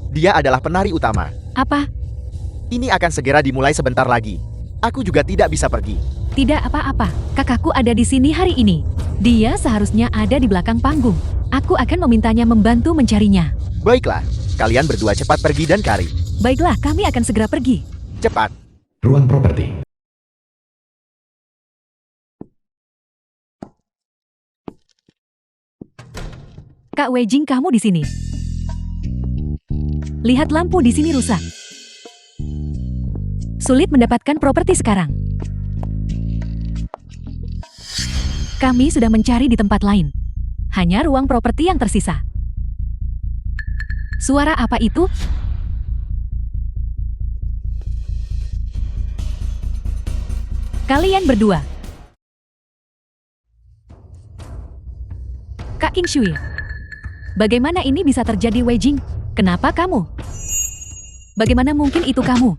Dia adalah penari utama.
Apa?
Ini akan segera dimulai sebentar lagi. Aku juga tidak bisa pergi.
Tidak apa-apa. Kakakku ada di sini hari ini. Dia seharusnya ada di belakang panggung. Aku akan memintanya membantu mencarinya.
Baiklah, kalian berdua cepat pergi dan cari.
Baiklah, kami akan segera pergi.
Cepat.
Ruang properti.
Kak Weijing, kamu di sini. Lihat lampu di sini rusak. Sulit mendapatkan properti sekarang. Kami sudah mencari di tempat lain. Hanya ruang properti yang tersisa. Suara apa itu? Kalian berdua. Kak King Shui. Bagaimana ini bisa terjadi, Wei Jing? Kenapa kamu? Bagaimana mungkin itu kamu?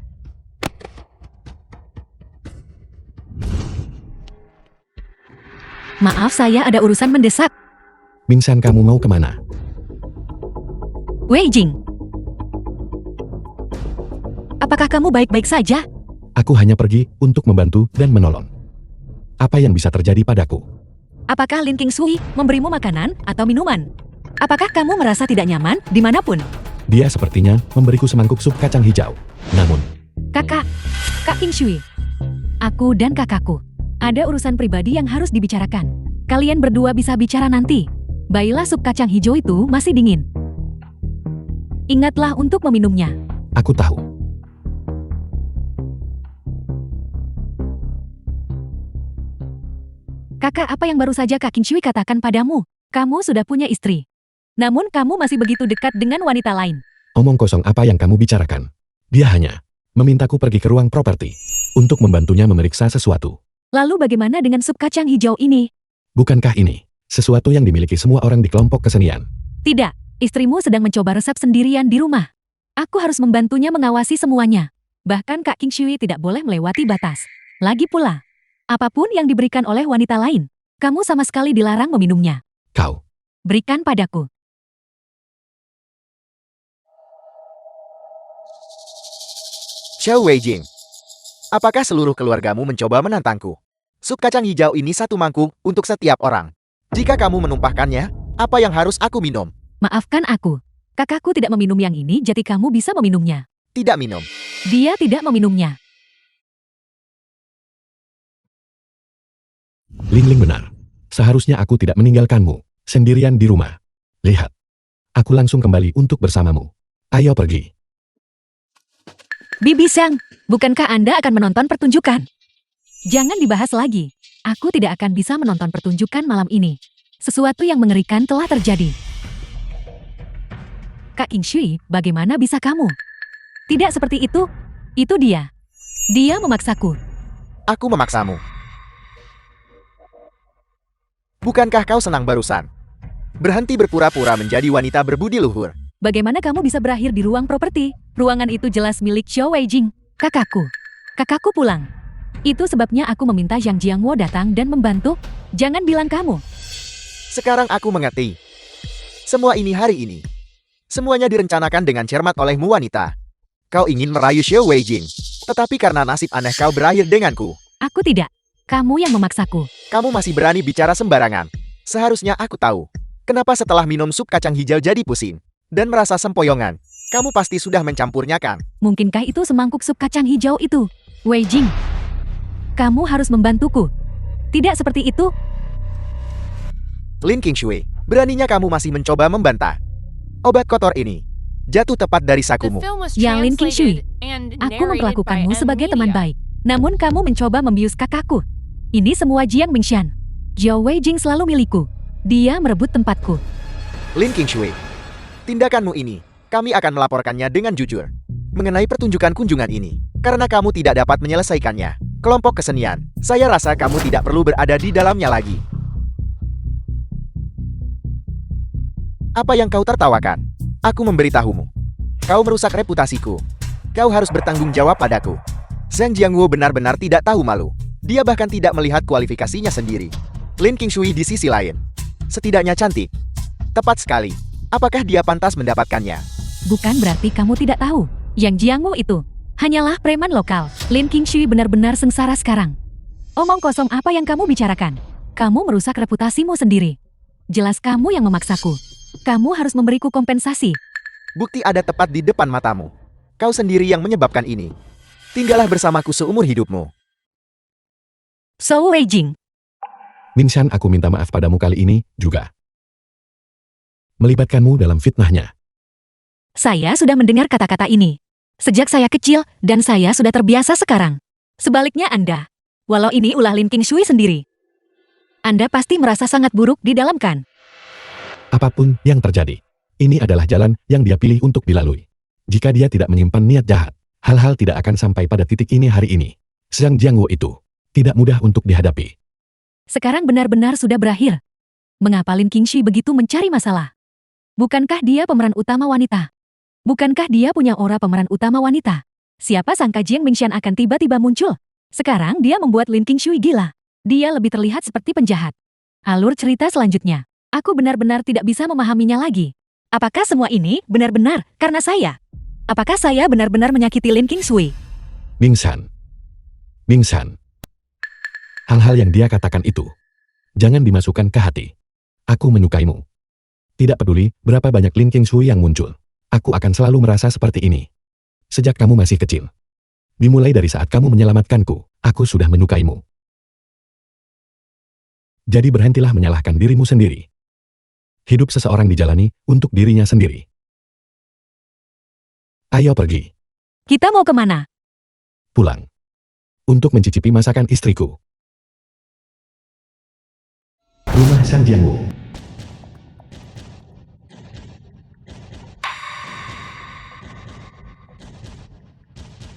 Maaf, saya ada urusan mendesak.
Ming Shan, kamu mau kemana?
Wei Jing. Apakah kamu baik-baik saja?
Aku hanya pergi untuk membantu dan menolong. Apa yang bisa terjadi padaku?
Apakah Lin King Shui memberimu makanan atau minuman? Apakah kamu merasa tidak nyaman dimanapun?
Dia sepertinya memberiku semangkuk sup kacang hijau. Namun,
Kak King Shui. Aku dan kakakku. Ada urusan pribadi yang harus dibicarakan. Kalian berdua bisa bicara nanti. Baiklah, sup kacang hijau itu masih dingin. Ingatlah untuk meminumnya.
aku tahu.
Kakak, apa yang baru saja Kak King Shui katakan padamu? Kamu sudah punya istri. Namun kamu masih begitu dekat dengan wanita lain.
Omong kosong apa yang kamu bicarakan? Dia hanya memintaku pergi ke ruang properti untuk membantunya memeriksa sesuatu.
Lalu bagaimana dengan sup kacang hijau ini?
Bukankah ini sesuatu yang dimiliki semua orang di kelompok kesenian?
Tidak, istrimu sedang mencoba resep sendirian di rumah. Aku harus membantunya mengawasi semuanya. Bahkan Kak King Shui tidak boleh melewati batas. Lagi pula, apapun yang diberikan oleh wanita lain, kamu sama sekali dilarang meminumnya.
Kau,
Berikan padaku.
Xiao Weijing, apakah seluruh keluargamu mencoba menantangku? Sup kacang hijau ini satu mangkuk untuk setiap orang. Jika kamu menumpahkannya, apa yang harus aku minum?
Maafkan aku. Kakakku tidak meminum yang ini, jadi kamu bisa meminumnya.
Tidak minum.
Dia tidak meminumnya.
Ling Ling benar. Seharusnya aku tidak meninggalkanmu sendirian di rumah. Lihat, aku langsung kembali untuk bersamamu. Ayo pergi.
Bibi Xiang, bukankah Anda akan menonton pertunjukan? Jangan dibahas lagi. Aku tidak akan bisa menonton pertunjukan malam ini. Sesuatu yang mengerikan telah terjadi. Kak King Shui, bagaimana bisa kamu? Tidak seperti itu. Itu dia. Dia memaksaku.
Aku memaksamu. Bukankah kau senang barusan? Berhenti berpura-pura menjadi wanita berbudi luhur.
Bagaimana kamu bisa berakhir di ruang properti? Ruangan itu jelas milik Xiao Weijing, kakakku. Kakakku pulang. Itu sebabnya aku meminta Yang Jiangwo datang dan membantu. Jangan bilang kamu.
Sekarang aku mengerti. Semua ini hari ini. Semuanya direncanakan dengan cermat olehmu wanita. Kau ingin merayu Xiao Weijing. Tetapi karena nasib aneh kau berakhir denganku.
Aku tidak. Kamu yang memaksaku.
Kamu masih berani bicara sembarangan. Seharusnya aku tahu. Kenapa setelah minum sup kacang hijau jadi pusing. Dan merasa sempoyongan. Kamu pasti sudah mencampurnya kan?
Mungkinkah itu semangkuk sup kacang hijau itu? Weijing, kamu harus membantuku. Tidak seperti itu.
Lin King Shui, beraninya kamu masih mencoba membantah. Obat kotor ini jatuh tepat dari
The
sakumu.
film was
Yang Lin King Shui,
translated and
Aku
narrated by
memperlakukanmu
M
sebagai teman
Media.
baik. Namun kamu mencoba membius kakakku. Ini semua Jiang Mingshan. Zhao Weijing selalu milikku. Dia merebut tempatku.
Lin King Shui, tindakanmu ini, kami akan melaporkannya dengan jujur. Mengenai pertunjukan kunjungan ini, karena kamu tidak dapat menyelesaikannya. Kelompok kesenian, saya rasa kamu tidak perlu berada di dalamnya lagi. Apa yang kau tertawakan? Aku memberitahumu. Kau merusak reputasiku. Kau harus bertanggung jawab padaku. Zhang Jiangwo benar-benar tidak tahu malu. Dia bahkan tidak melihat kualifikasinya sendiri. Lin King Shui di sisi lain. Setidaknya cantik. Tepat sekali. Apakah dia pantas mendapatkannya?
Bukan berarti kamu tidak tahu. Yang Jiangwo itu hanyalah preman lokal. Lin King Shui benar-benar sengsara sekarang. Omong kosong apa yang kamu bicarakan? Kamu merusak reputasimu sendiri. Jelas kamu yang memaksaku. Kamu harus memberiku kompensasi.
Bukti ada tepat di depan matamu. Kau sendiri yang menyebabkan ini. Tinggallah bersamaku seumur hidupmu.
Zhao Weijing,
Mingshan, aku minta maaf padamu kali ini juga. Melibatkanmu dalam fitnahnya.
saya sudah mendengar kata-kata ini. Sejak saya kecil dan saya sudah terbiasa sekarang. Sebaliknya Anda. Walau ini ulah Lin King Shui sendiri. Anda pasti merasa sangat buruk di dalam kan?
Apapun yang terjadi, ini adalah jalan yang dia pilih untuk dilalui. Jika dia tidak menyimpan niat jahat, hal-hal tidak akan sampai pada titik ini hari ini. Xiang Jiangwu itu tidak mudah untuk dihadapi.
Sekarang benar-benar sudah berakhir. Mengapa Lin Qingxi begitu mencari masalah? Bukankah dia pemeran utama wanita? Bukankah dia punya aura pemeran utama wanita? Siapa sangka Jiang Mingxian akan tiba-tiba muncul? Sekarang dia membuat Lin Qingxi gila. Dia lebih terlihat seperti penjahat. Alur cerita selanjutnya. Aku benar-benar tidak bisa memahaminya lagi. Apakah semua ini benar-benar karena saya? Apakah saya benar-benar menyakiti Lin Qingxi?
Mingsan. Mingsan. Hal-hal yang dia katakan itu, jangan dimasukkan ke hati. Aku menyukaimu. Tidak peduli berapa banyak Lin Qingxi yang muncul. Aku akan selalu merasa seperti ini. Sejak kamu masih kecil. Dimulai dari saat kamu menyelamatkanku, aku sudah menyukaimu. Jadi berhentilah menyalahkan dirimu sendiri. Hidup seseorang dijalani untuk dirinya sendiri. Ayo pergi.
Kita mau kemana?
Pulang. Untuk mencicipi masakan istriku. Rumah Xiang Jiangwu.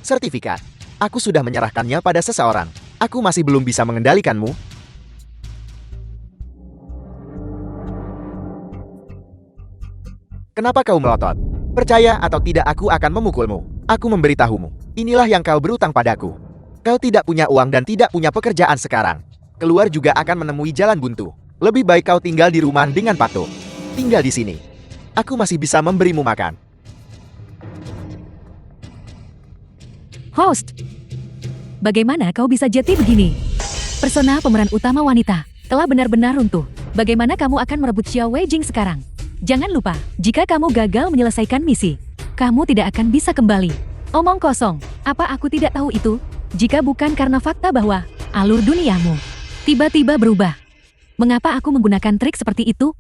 Sertifikat. Aku sudah menyerahkannya pada seseorang. Aku masih belum bisa mengendalikanmu. Kenapa kau melotot? Percaya atau tidak aku akan memukulmu. Aku memberitahumu. Inilah yang kau berutang padaku. Kau tidak punya uang dan tidak punya pekerjaan sekarang. Keluar juga akan menemui jalan buntu. Lebih baik kau tinggal di rumah dengan patuh. Tinggal di sini. Aku masih bisa memberimu makan.
Host, bagaimana kau bisa jeti begini? Persona pemeran utama wanita telah benar-benar runtuh. Bagaimana kamu akan merebut Xiao Weijing sekarang? Jangan lupa, jika kamu gagal menyelesaikan misi, kamu tidak akan bisa kembali. Omong kosong, apa aku tidak tahu itu? Jika bukan karena fakta bahwa alur duniamu tiba-tiba berubah. Mengapa aku menggunakan trik seperti itu?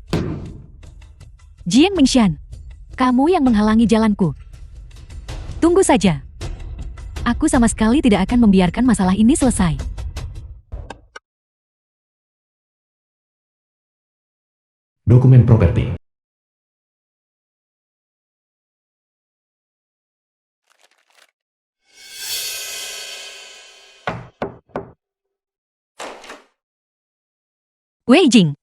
Jiang Mingxian, kamu yang menghalangi jalanku. Tunggu saja. Aku sama sekali tidak akan membiarkan masalah ini selesai.
Dokumen properti.
Weijing.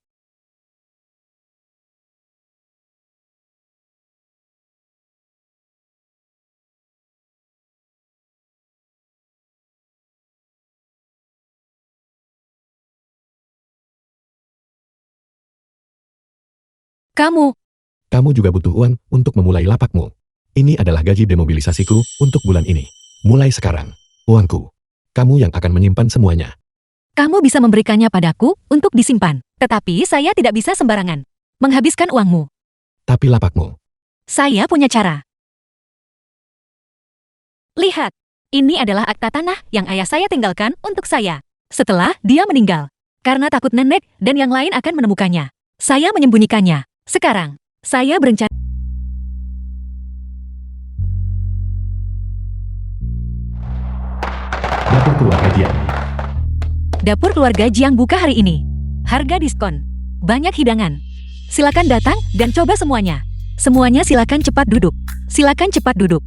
Kamu juga butuh uang untuk memulai lapakmu. Ini adalah gaji demobilisasiku untuk bulan ini. Mulai sekarang, uangku. Kamu yang akan menyimpan semuanya.
Kamu bisa memberikannya padaku untuk disimpan. Tetapi saya tidak bisa sembarangan menghabiskan uangmu.
Tapi lapakmu.
Saya punya cara. Lihat, ini adalah akta tanah yang ayah saya tinggalkan untuk saya. Setelah dia meninggal. Karena takut nenek dan yang lain akan menemukannya. Saya menyembunyikannya. Sekarang, saya berencana.
Dapur keluarga Jiang.
Dapur keluarga Jiang buka hari ini. Harga diskon. Banyak hidangan. Silakan datang dan coba semuanya. Semuanya silakan cepat duduk. Silakan cepat duduk.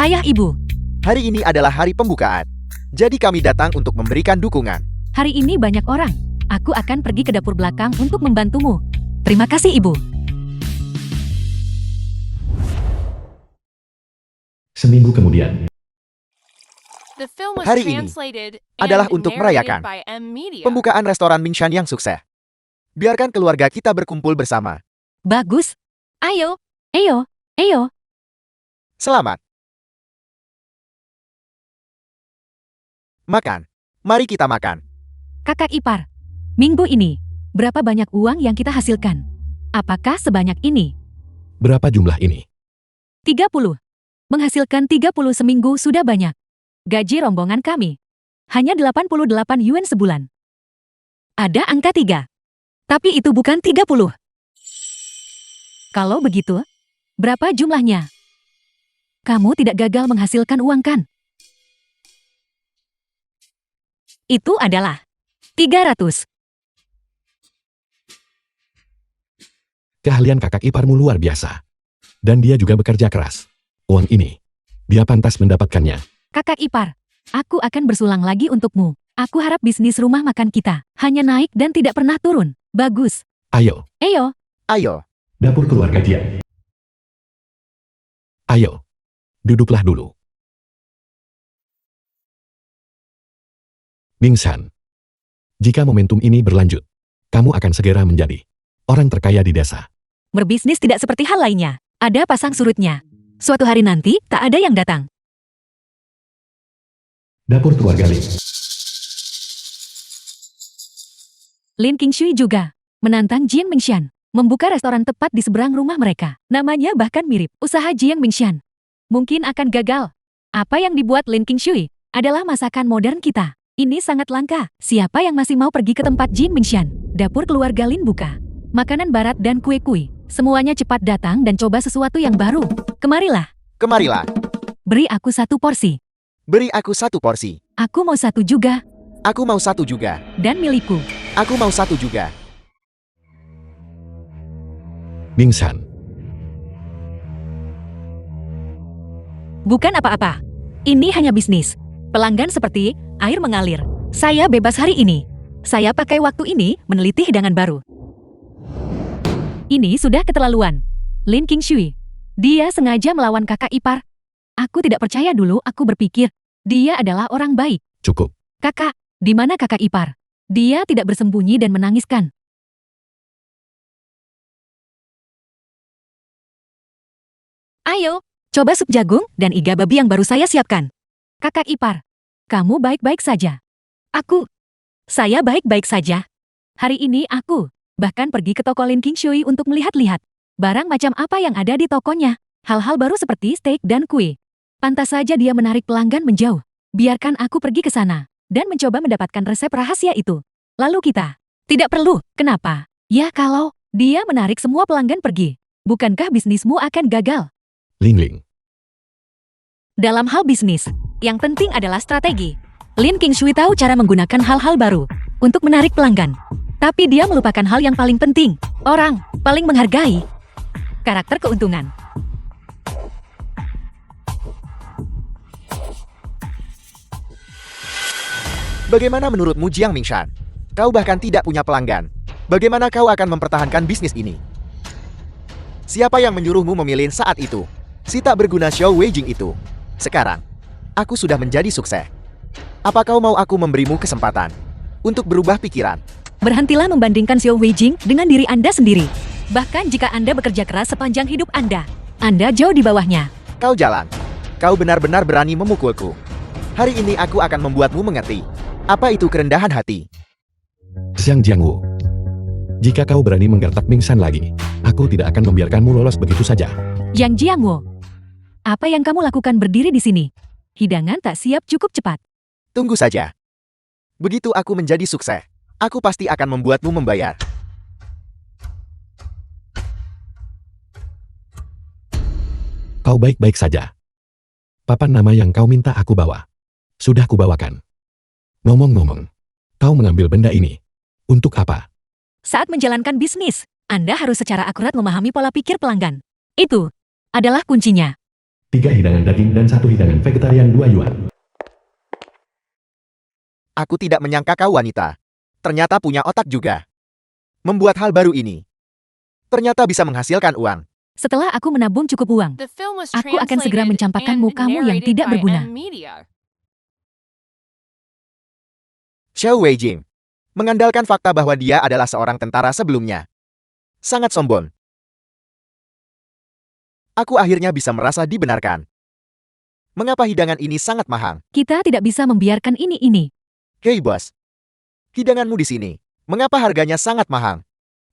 Ayah ibu,
Hari ini adalah hari pembukaan. Jadi kami datang untuk memberikan dukungan.
hari ini banyak orang. Aku akan pergi ke dapur belakang untuk membantumu. Terima kasih ibu.
Seminggu kemudian.
The film was
Hari ini
translated
adalah
and
untuk
narrated
merayakan
by M Media.
Pembukaan restoran Mingshan yang sukses. Biarkan keluarga kita berkumpul bersama.
Bagus. Ayo, ayo, ayo.
Selamat. Makan. Mari kita makan.
Kakak ipar. Minggu ini, berapa banyak uang yang kita hasilkan? Apakah sebanyak ini?
Berapa jumlah ini?
30. Menghasilkan 30 seminggu sudah banyak. Gaji rombongan kami. Hanya 88 yuan sebulan. Ada angka 3. Tapi itu bukan 30. Kalau begitu, berapa jumlahnya? Kamu tidak gagal menghasilkan uang kan? Itu adalah 300.
Keahlian kakak iparmu luar biasa. Dan dia juga bekerja keras. Uang ini, dia pantas mendapatkannya.
Kakak ipar, aku akan bersulang lagi untukmu. Aku harap bisnis rumah makan kita hanya naik dan tidak pernah turun. Bagus.
Ayo,
Eyo,
Ayo,
dapur keluarga Jiang. Ayo, duduklah dulu. Ming-san, jika momentum ini berlanjut, kamu akan segera menjadi orang terkaya di desa.
berbisnis tidak seperti hal lainnya. Ada pasang surutnya. Suatu hari nanti, tak ada yang datang.
Dapur keluarga Lin.
Lin Qingshui juga menantang Jiang Mingshan membuka restoran tepat di seberang rumah mereka. Namanya bahkan mirip usaha Jiang Mingshan. Mungkin akan gagal. Apa yang dibuat Lin Qingshui adalah masakan modern kita. Ini sangat langka. Siapa yang masih mau pergi ke tempat Jiang Mingshan? Dapur keluarga Lin buka. Makanan barat dan kue-kue. Semuanya cepat datang dan coba sesuatu yang baru. Kemarilah.
kemarilah.
Beri aku 1 porsi.
Beri aku 1 porsi.
Aku mau 1 juga.
Aku mau 1 juga.
Dan milikku.
Aku mau 1 juga.
Ming-san,
Bukan apa-apa. Ini hanya bisnis. Pelanggan seperti air mengalir. Saya bebas hari ini. Saya pakai waktu ini meneliti hidangan baru. Ini sudah keterlaluan. Lin Qingshui. Dia sengaja melawan kakak ipar. Aku tidak percaya dulu, aku berpikir dia adalah orang baik.
cukup.
Kakak, di mana kakak ipar? Dia tidak bersembunyi dan menangiskan. Ayo, coba sup jagung dan iga babi yang baru saya siapkan. Kakak ipar, kamu baik-baik saja. Saya baik-baik saja. Hari ini aku bahkan pergi ke toko Lin Qingshui untuk melihat-lihat barang macam apa yang ada di tokonya. Hal-hal baru seperti steak dan kue. Pantas saja dia menarik pelanggan menjauh. Biarkan aku pergi ke sana dan mencoba mendapatkan resep rahasia itu. Lalu kita tidak perlu. Kenapa? Ya kalau dia menarik semua pelanggan pergi, bukankah bisnismu akan gagal?
Ling Ling,
Dalam hal bisnis, yang penting adalah strategi. Lin Qingshui tahu cara menggunakan hal-hal baru untuk menarik pelanggan. Tapi dia melupakan hal yang paling penting. Orang paling menghargai karakter keuntungan.
Bagaimana menurutmu Jiang Mingshan? Kau bahkan tidak punya pelanggan. Bagaimana kau akan mempertahankan bisnis ini? Siapa yang menyuruhmu memilih saat itu? Si tak berguna Xiao Weijing itu. Sekarang, aku sudah menjadi sukses. Apa kau mau aku memberimu kesempatan untuk berubah pikiran?
Berhentilah membandingkan Xiao Weijing dengan diri Anda sendiri. Bahkan jika Anda bekerja keras sepanjang hidup Anda jauh di bawahnya.
Kau jalan. Kau benar-benar berani memukulku. Hari ini aku akan membuatmu mengerti. Apa itu kerendahan hati?
Xiang Jiangwu. Jika kau berani menggertak Ming-san lagi, aku tidak akan membiarkanmu lolos begitu saja.
Yang Jiangwo, apa yang kamu lakukan berdiri di sini? Hidangan tak siap cukup cepat.
Tunggu saja. Begitu aku menjadi sukses, aku pasti akan membuatmu membayar.
Kau baik-baik saja. Papan nama yang kau minta aku bawa. Sudah kubawakan. Ngomong-ngomong, kau mengambil benda ini. Untuk apa?
Saat menjalankan bisnis, Anda harus secara akurat memahami pola pikir pelanggan. Itu adalah kuncinya.
3 hidangan daging dan 1 hidangan vegetarian 2 yuan.
Aku tidak menyangka kau wanita. Ternyata punya otak juga. Membuat hal baru ini. Ternyata bisa menghasilkan uang.
Setelah aku menabung cukup uang,
The film was
Aku akan segera
translated
mencampakkanmu
and
kamu yang
narrated
tidak
by
berguna.
M-Media.
Xiao Weijing mengandalkan fakta bahwa dia adalah seorang tentara sebelumnya. Sangat sombong. Aku akhirnya bisa merasa dibenarkan. Mengapa hidangan ini sangat mahal?
Kita tidak bisa membiarkan ini.
Hei bos, hidanganmu di sini. Mengapa harganya sangat mahal?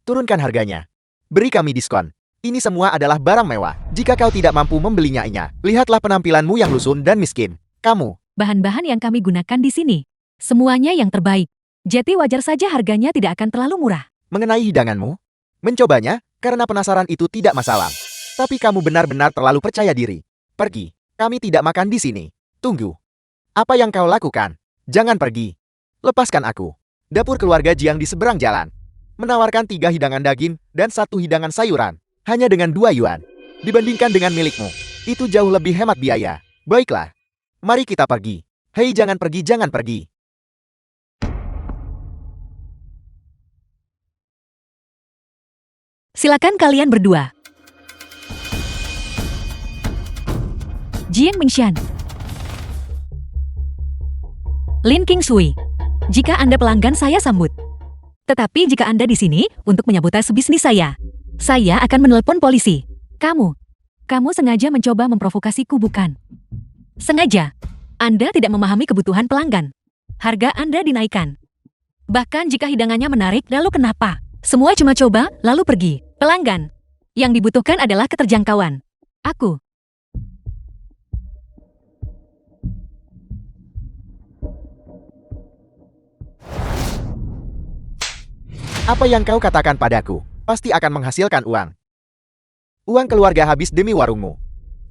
Turunkan harganya. Beri kami diskon. Ini semua adalah barang mewah. Jika kau tidak mampu membelinya, lihatlah penampilanmu yang lusuh dan miskin. Kamu.
Bahan-bahan yang kami gunakan di sini, semuanya yang terbaik. Jadi wajar saja harganya tidak akan terlalu murah.
Mengenai hidanganmu, mencobanya karena penasaran itu tidak masalah. Tapi kamu benar-benar terlalu percaya diri. Pergi. Kami tidak makan di sini. Tunggu. Apa yang kau lakukan? Jangan pergi. Lepaskan aku. Dapur keluarga Jiang di seberang jalan. Menawarkan 3 hidangan daging dan 1 hidangan sayuran. Hanya dengan 2 yuan. Dibandingkan dengan milikmu. Itu jauh lebih hemat biaya. Baiklah. Mari kita pergi. Hei, jangan pergi, jangan pergi.
Silakan kalian berdua. Jiang Mingshan. Lin Qingshui. Jika Anda pelanggan, saya sambut. Tetapi jika Anda di sini untuk menyabotase bisnis saya akan menelpon polisi. Kamu sengaja mencoba memprovokasiku, bukan? Sengaja. Anda tidak memahami kebutuhan pelanggan. Harga Anda dinaikkan. Bahkan jika hidangannya menarik, lalu kenapa? Semua cuma coba, lalu pergi. Pelanggan. Yang dibutuhkan adalah keterjangkauan. Aku.
Apa yang kau katakan padaku pasti akan menghasilkan uang. Uang keluarga habis demi warungmu.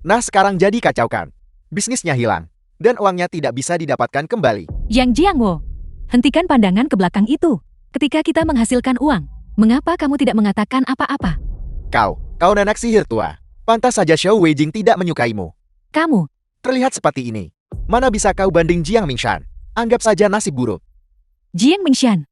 Nah, sekarang jadi kacaukan. Bisnisnya hilang. Dan uangnya tidak bisa didapatkan kembali.
Yang Jiangwo, hentikan pandangan ke belakang itu. Ketika kita menghasilkan uang, mengapa kamu tidak mengatakan apa-apa?
Kau nenek sihir tua. Pantas saja Xiao Weijing tidak menyukaimu.
Kamu,
Terlihat seperti ini. Mana bisa kau banding Jiang Mingshan? Anggap saja nasib buruk.
Jiang Mingshan.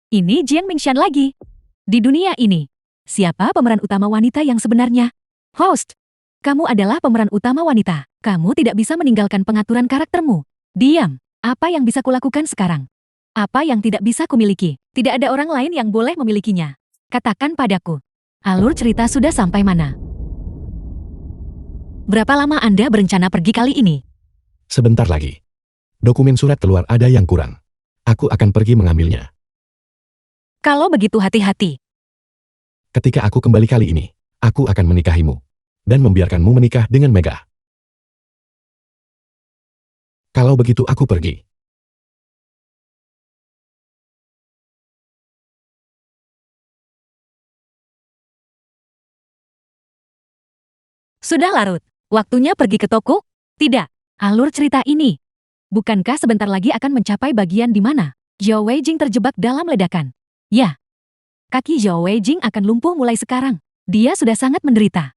Ini Jiang Mingshan lagi. Di dunia ini, siapa pemeran utama wanita yang sebenarnya? Host, kamu adalah pemeran utama wanita. Kamu tidak bisa meninggalkan pengaturan karaktermu. Diam. Apa yang bisa kulakukan sekarang? Apa yang tidak bisa kumiliki? Tidak ada orang lain yang boleh memilikinya. Katakan padaku. Alur cerita sudah sampai mana? Berapa lama Anda berencana pergi kali ini?
Sebentar lagi. Dokumen surat keluar ada yang kurang. Aku akan pergi mengambilnya.
Kalau begitu hati-hati.
Ketika aku kembali kali ini, aku akan menikahimu. Dan membiarkanmu menikah dengan Mega. Kalau begitu aku pergi.
Sudah larut. Waktunya pergi ke toko? Tidak. Alur cerita ini. Bukankah sebentar lagi akan mencapai bagian di mana Zhao Weijing terjebak dalam ledakan? Ya. Kaki Zhao Weijing akan lumpuh mulai sekarang. Dia sudah sangat menderita.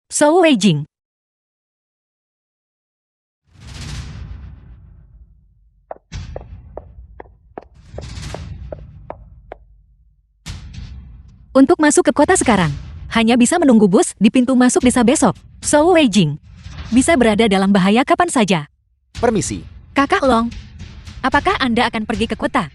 Zhao Weijing. Untuk masuk ke kota sekarang, hanya bisa menunggu bus di pintu masuk desa besok. Zhao Weijing bisa berada dalam bahaya kapan saja.
Permisi.
Kakak Long, apakah Anda akan pergi ke kota?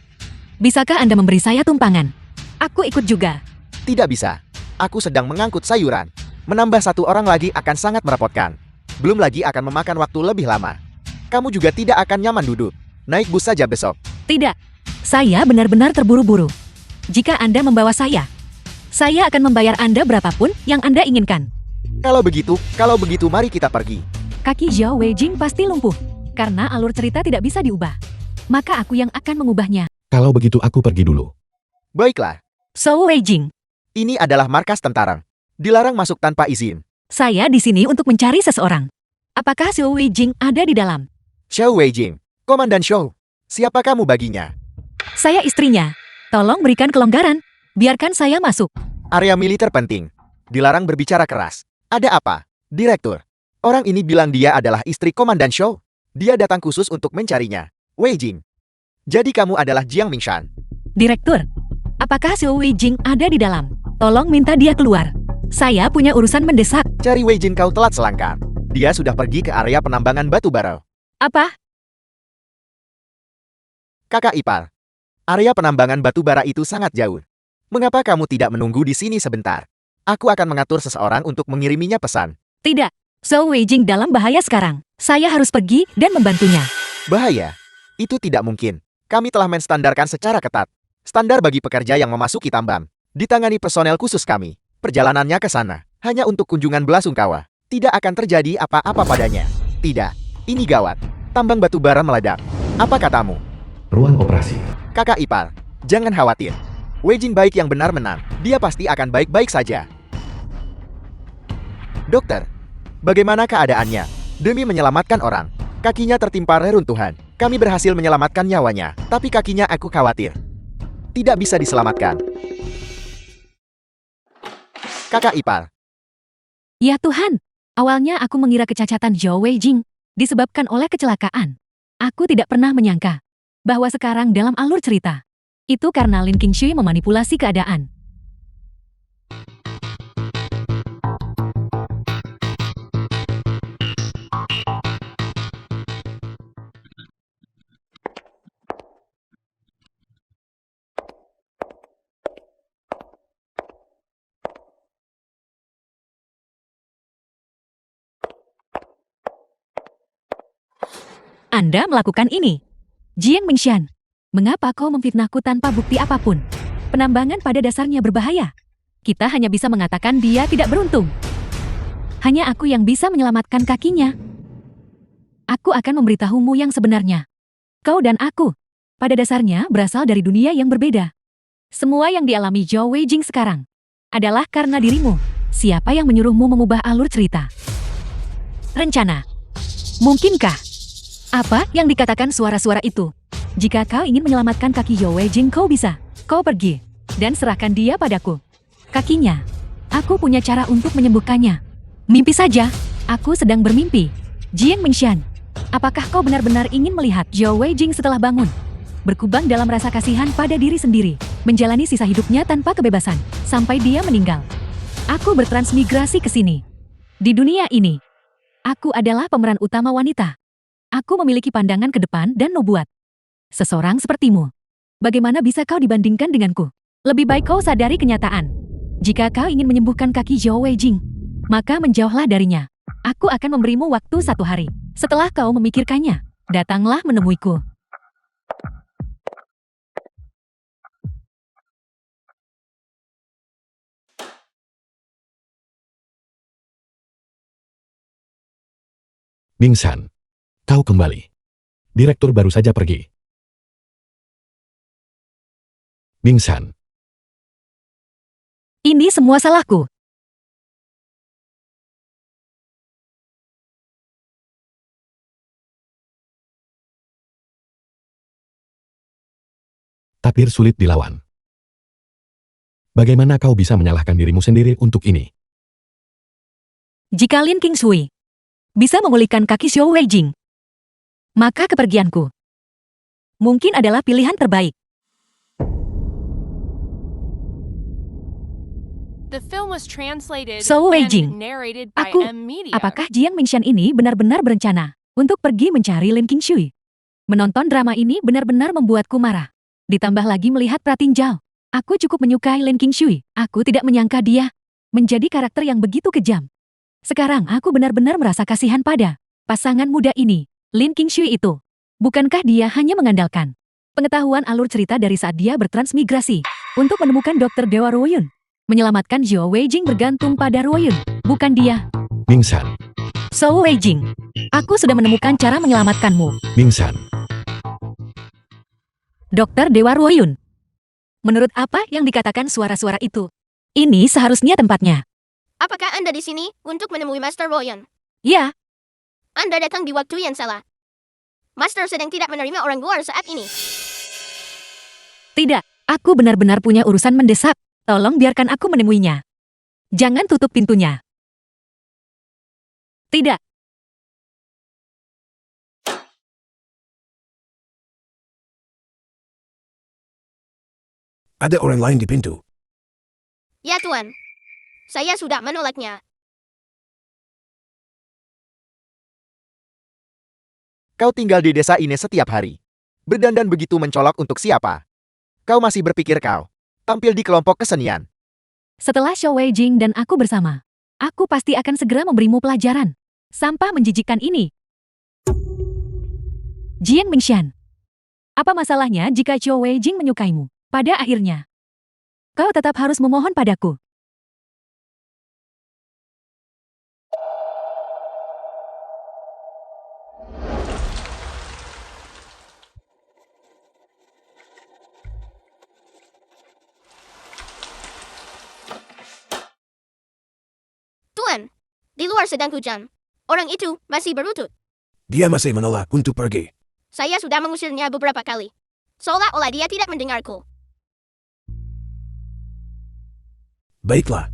Bisakah Anda memberi saya tumpangan? Aku ikut juga.
Tidak bisa. Aku sedang mengangkut sayuran. Menambah 1 orang lagi akan sangat merepotkan. Belum lagi akan memakan waktu lebih lama. Kamu juga tidak akan nyaman duduk. Naik bus saja besok.
Tidak. Saya benar-benar terburu-buru. Jika Anda membawa saya akan membayar Anda berapapun yang Anda inginkan.
Kalau begitu mari kita pergi.
Kaki Zhao Weijing pasti lumpuh. Karena alur cerita tidak bisa diubah. Maka aku yang akan mengubahnya.
Kalau begitu aku pergi dulu.
Baiklah.
Zhao Weijing.
Ini adalah markas tentara. Dilarang masuk tanpa izin.
Saya di sini untuk mencari seseorang. Apakah Zhao Weijing ada di dalam?
Xiao Weijing. Komandan Xiao. Siapa kamu baginya?
Saya istrinya. Tolong berikan kelonggaran. Biarkan saya masuk.
Area militer penting. Dilarang berbicara keras. Ada apa? Direktur. Orang ini bilang dia adalah istri Komandan Xiao. Dia datang khusus untuk mencarinya. Weijing. Jadi kamu adalah Jiang Mingshan.
Direktur. Apakah Zhao Weijing ada di dalam? Tolong minta dia keluar. Saya punya urusan mendesak.
Cari Weijing, kau telat selangkah. Dia sudah pergi ke area penambangan batu bara.
Apa?
Kakak ipar. Area penambangan batu bara itu sangat jauh. Mengapa kamu tidak menunggu di sini sebentar? Aku akan mengatur seseorang untuk mengiriminya pesan.
Tidak. Zhao Weijing dalam bahaya sekarang. Saya harus pergi dan membantunya.
Bahaya? Itu tidak mungkin. Kami telah menstandarkan secara ketat. Standar bagi pekerja yang memasuki tambang. Ditangani personel khusus kami. Perjalanannya ke sana hanya untuk kunjungan belasungkawa. Tidak akan terjadi apa-apa padanya. Tidak. Ini gawat. Tambang batu bara meledak. Apa katamu?
Ruang operasi.
Kakak ipar, jangan khawatir. Weijing baik yang benar menang. Dia pasti akan baik-baik saja. Dokter, bagaimana keadaannya? Demi menyelamatkan orang, kakinya tertimpa reruntuhan. Kami berhasil menyelamatkan nyawanya, tapi kakinya aku khawatir tidak bisa diselamatkan. Kakak ipar,
Ya Tuhan, awalnya aku mengira kecacatan Zhou Weijing disebabkan oleh kecelakaan. Aku tidak pernah menyangka bahwa sekarang dalam alur cerita, itu karena Lin Qingshui memanipulasi keadaan. Anda melakukan ini. Jiang Mingxian, mengapa kau memfitnahku tanpa bukti apapun? Penambangan pada dasarnya berbahaya. Kita hanya bisa mengatakan dia tidak beruntung. Hanya aku yang bisa menyelamatkan kakinya. Aku akan memberitahumu yang sebenarnya. Kau dan aku, pada dasarnya berasal dari dunia yang berbeda. Semua yang dialami Zhou Weijing sekarang adalah karena dirimu. Siapa yang menyuruhmu mengubah alur cerita? Rencana. Mungkinkah? Apa yang dikatakan suara-suara itu? Jika kau ingin menyelamatkan kaki Zhou Weijing, kau bisa. Kau pergi dan serahkan dia padaku. Kakinya. Aku punya cara untuk menyembuhkannya. Mimpi saja. Aku sedang bermimpi. Jiang Mingxian, apakah kau benar-benar ingin melihat Zhou Weijing setelah bangun? Berkubang dalam rasa kasihan pada diri sendiri. Menjalani sisa hidupnya tanpa kebebasan. Sampai dia meninggal. Aku bertransmigrasi ke sini. Di dunia ini, aku adalah pemeran utama wanita. Aku memiliki pandangan ke depan dan nubuat. Seseorang sepertimu. Bagaimana bisa kau dibandingkan denganku? Lebih baik kau sadari kenyataan. Jika kau ingin menyembuhkan kaki Zhou Weijing, maka menjauhlah darinya. Aku akan memberimu waktu 1 hari. Setelah kau memikirkannya, datanglah menemuiku.
Mingxian, kau kembali. Direktur baru saja pergi. Mingxian,
Ini semua salahku.
tapir sulit dilawan. Bagaimana kau bisa menyalahkan dirimu sendiri untuk ini?
Jika Lin Qingshui bisa memulihkan kaki Zhou Weijing, maka kepergianku mungkin adalah pilihan terbaik.
The film was translated
So, Wei Jing,
and narrated by
Aku,
M Media.
apakah Jiang Mingxian ini benar-benar berencana untuk pergi mencari Lin Qingshui? Menonton drama ini benar-benar membuatku marah. Ditambah lagi melihat Pratinjal. Aku cukup menyukai Lin Qingshui. Aku tidak menyangka dia menjadi karakter yang begitu kejam. Sekarang aku benar-benar merasa kasihan pada pasangan muda ini. Lin Qingshui itu, bukankah dia hanya mengandalkan pengetahuan alur cerita dari saat dia bertransmigrasi untuk menemukan Dr. Dewa Ruoyun? Menyelamatkan Zhou Weijing bergantung pada Ruoyun, bukan dia.
Mingxian,
So Weijing, aku sudah menemukan cara menyelamatkanmu.
Mingxian,
Dr. Dewa Ruoyun. Menurut apa yang dikatakan suara-suara itu? Ini seharusnya tempatnya.
Apakah Anda di sini untuk menemui Master Royan?
Ya,
Anda datang di waktu yang salah. Master sedang tidak menerima orang luar saat ini.
tidak. Aku benar-benar punya urusan mendesak. Tolong biarkan aku menemuinya. Jangan tutup pintunya. Tidak.
Ada orang lain di pintu.
Ya Tuan. Saya sudah menolaknya.
kau tinggal di desa ini setiap hari. Berdandan begitu mencolok untuk siapa? Kau masih berpikir kau tampil di kelompok kesenian?
Setelah Zhou Weijing dan aku bersama, aku pasti akan segera memberimu pelajaran. Sampah menjijikkan ini. Jiang Mingxian. Apa masalahnya jika Zhou Weijing menyukaimu? Pada akhirnya, kau tetap harus memohon padaku.
Tuan, di luar sedang hujan. Orang itu masih berlutut.
Dia masih menolak untuk pergi.
Saya sudah mengusirnya beberapa kali. Seolah-olah dia tidak mendengarku.
Baiklah.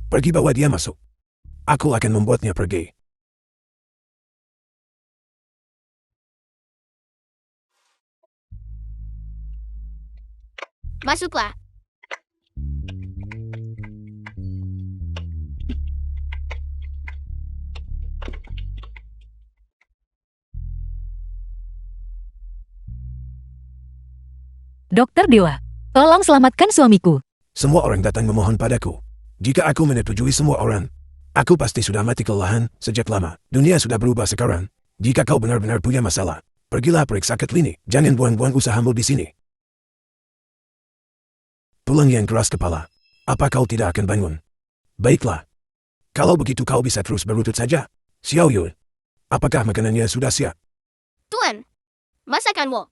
Pergi bawa dia masuk. Aku akan membuatnya pergi.
Masuklah.
Dokter Dewa, tolong selamatkan suamiku.
Semua orang datang memohon padaku. Jika aku menyetujui semua orang, aku pasti sudah mati kelelahan sejak lama. Dunia sudah berubah sekarang. Jika kau benar-benar punya masalah, pergilah periksa ke klinik. Jangan buang-buang usahamu di sini. Tulang yang keras kepala. Apa kau tidak akan bangun? Baiklah. Kalau begitu kau bisa terus berlutut saja. Xiao Yun, apakah makanannya sudah siap?
Tuan, masakanmu.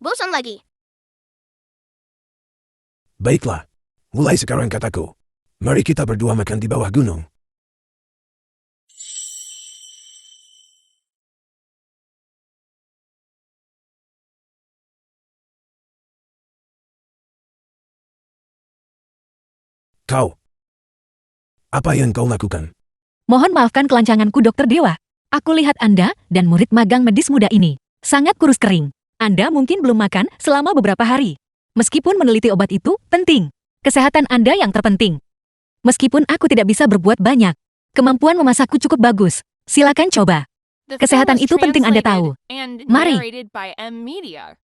Bosan lagi.
Baiklah. Mulai sekarang kataku. Mari kita berdua makan di bawah gunung. Kau. Apa yang kau lakukan?
Mohon maafkan kelancanganku, Dokter Dewa. Aku lihat Anda dan murid magang medis muda ini sangat kurus kering. Anda mungkin belum makan selama beberapa hari. Meskipun meneliti obat itu penting, kesehatan Anda yang terpenting. Meskipun aku tidak bisa berbuat banyak, kemampuan memasakku cukup bagus. Silakan coba.
The
Kesehatan
film was
itu penting Anda tahu.
translated and
Mari.
narrated by M Media.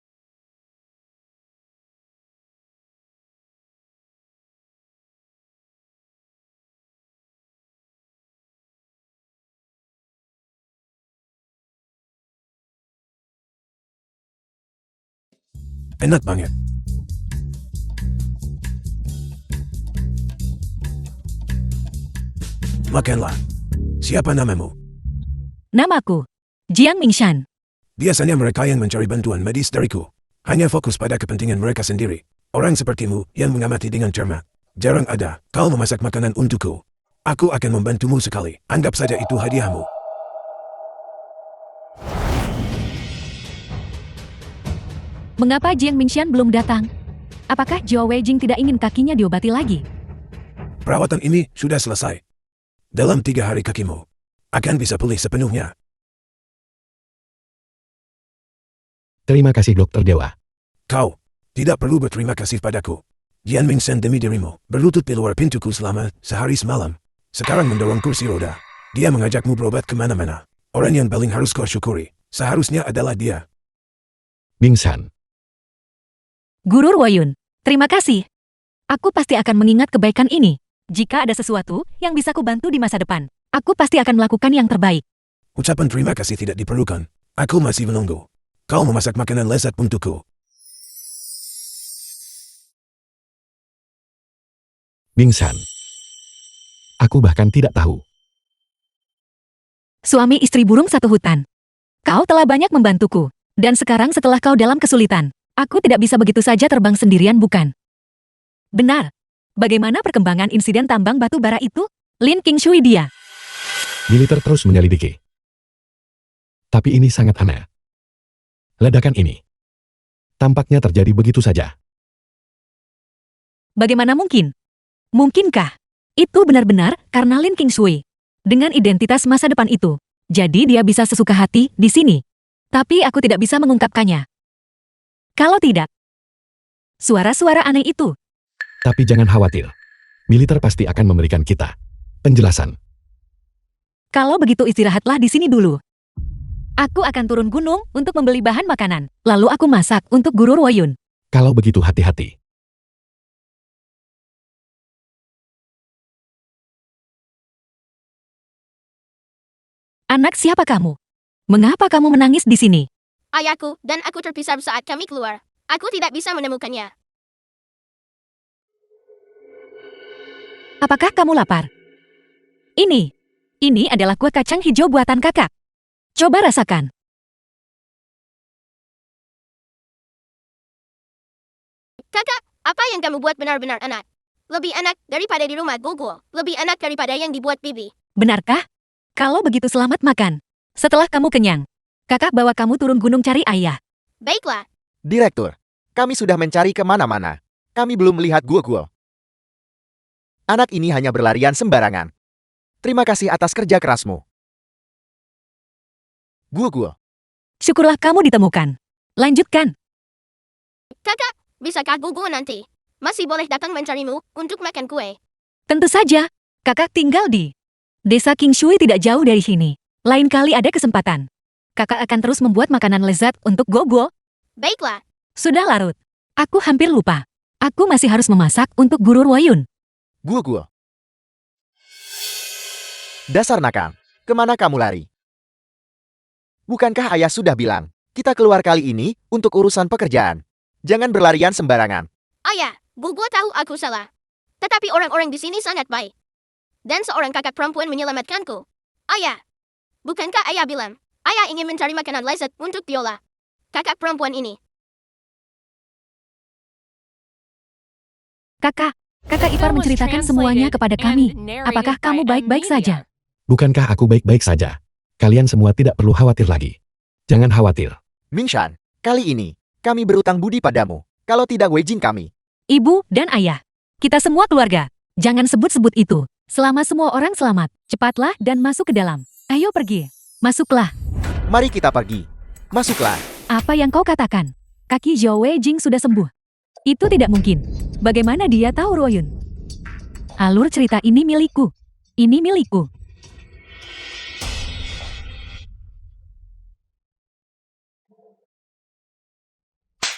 Enak banget. Makanlah. Siapa namamu?
Namaku, Jiang Mingshan.
Biasanya mereka yang mencari bantuan medis dariku hanya fokus pada kepentingan mereka sendiri. Orang sepertimu yang mengamati dengan cermat. Jarang ada kau memasak makanan untukku. Aku akan membantumu sekali. Anggap saja itu hadiahmu.
Mengapa Jiang Mingshan belum datang? Apakah Zhou Weijing tidak ingin kakinya diobati lagi?
Perawatan ini sudah selesai. Dalam 3 hari kakimu akan bisa pulih sepenuhnya.
Terima kasih Dokter Dewa.
Kau tidak perlu berterima kasih padaku. Jian Mingshan demi dirimu berlutut di luar pintuku selama sehari semalam. Sekarang mendorong kursi roda. Dia mengajakmu berobat kemana-mana. Orang yang paling harus kau syukuri seharusnya adalah dia.
Mingshan.
Guru Ruoyun, terima kasih. Aku pasti akan mengingat kebaikan ini. Jika ada sesuatu yang bisa kubantu di masa depan, aku pasti akan melakukan yang terbaik.
Ucapan terima kasih tidak diperlukan. Aku masih menunggu. Kau memasak makanan lezat untukku.
Mingshan. Aku bahkan tidak tahu.
Suami istri burung satu hutan. Kau telah banyak membantuku. Dan sekarang setelah kau dalam kesulitan, aku tidak bisa begitu saja terbang sendirian, bukan? Benar. Bagaimana perkembangan insiden tambang batu bara itu? Lin Qingshui dia.
Militer terus menyelidiki. Tapi ini sangat aneh. Ledakan ini tampaknya terjadi begitu saja.
Bagaimana mungkin? Mungkinkah itu benar-benar karena Lin Qingshui dengan identitas masa depan itu? Jadi dia bisa sesuka hati di sini. Tapi aku tidak bisa mengungkapkannya. Kalau tidak, suara-suara aneh itu.
Tapi jangan khawatir. Militer pasti akan memberikan kita penjelasan.
Kalau begitu istirahatlah di sini dulu. Aku akan turun gunung untuk membeli bahan makanan. Lalu aku masak untuk Guru Ruoyun.
Kalau begitu hati-hati.
Anak siapa kamu? Mengapa kamu menangis di sini?
Ayahku dan aku terpisah saat kami keluar. Aku tidak bisa menemukannya.
Apakah kamu lapar? Ini adalah kue kacang hijau buatan kakak. Coba rasakan.
Kakak, apa yang kamu buat benar-benar enak. Lebih enak daripada di rumah Gogol. Lebih enak daripada yang dibuat Bibi.
Benarkah? Kalau begitu selamat makan. Setelah kamu kenyang, Kakak bawa kamu turun gunung cari ayah.
Baiklah.
Direktur, kami sudah mencari kemana-mana. Kami belum melihat Guo. Anak ini hanya berlarian sembarangan. Terima kasih atas kerja kerasmu. Guo.
Syukurlah kamu ditemukan. Lanjutkan.
Kakak, bisakah Gugu nanti? Masih boleh datang mencarimu untuk makan kue.
Tentu saja. Kakak tinggal di Desa King Shui tidak jauh dari sini. Lain kali ada kesempatan. Kakak akan terus membuat makanan lezat untuk Guo.
Baiklah.
Sudah larut. Aku hampir lupa. Aku masih harus memasak untuk guru Ruoyun.
Guo. Dasar nakal, kemana kamu lari? Bukankah ayah sudah bilang, kita keluar kali ini untuk urusan pekerjaan. Jangan berlarian sembarangan.
Ayah, Gugu tahu aku salah. Tetapi orang-orang di sini sangat baik. Dan seorang kakak perempuan menyelamatkanku. Ayah, bukankah ayah bilang, ayah ingin mencari makanan lezat untuk Viola, kakak perempuan ini?
Kakak ipar menceritakan semuanya kepada kami. Apakah kamu baik-baik saja?
Bukankah aku baik-baik saja? Kalian semua tidak perlu khawatir lagi. Jangan khawatir.
Mingshan, kali ini, kami berutang budi padamu. Kalau tidak Wei Jing kami.
Ibu dan ayah. Kita semua keluarga. Jangan sebut-sebut itu. Selama semua orang selamat, cepatlah dan masuk ke dalam. Ayo pergi. Masuklah.
Mari kita pergi. Masuklah.
Apa yang kau katakan? Kaki Zhao Wei Jing sudah sembuh. Itu tidak mungkin. Bagaimana dia tahu Ruoyun? Alur cerita ini milikku. Ini milikku.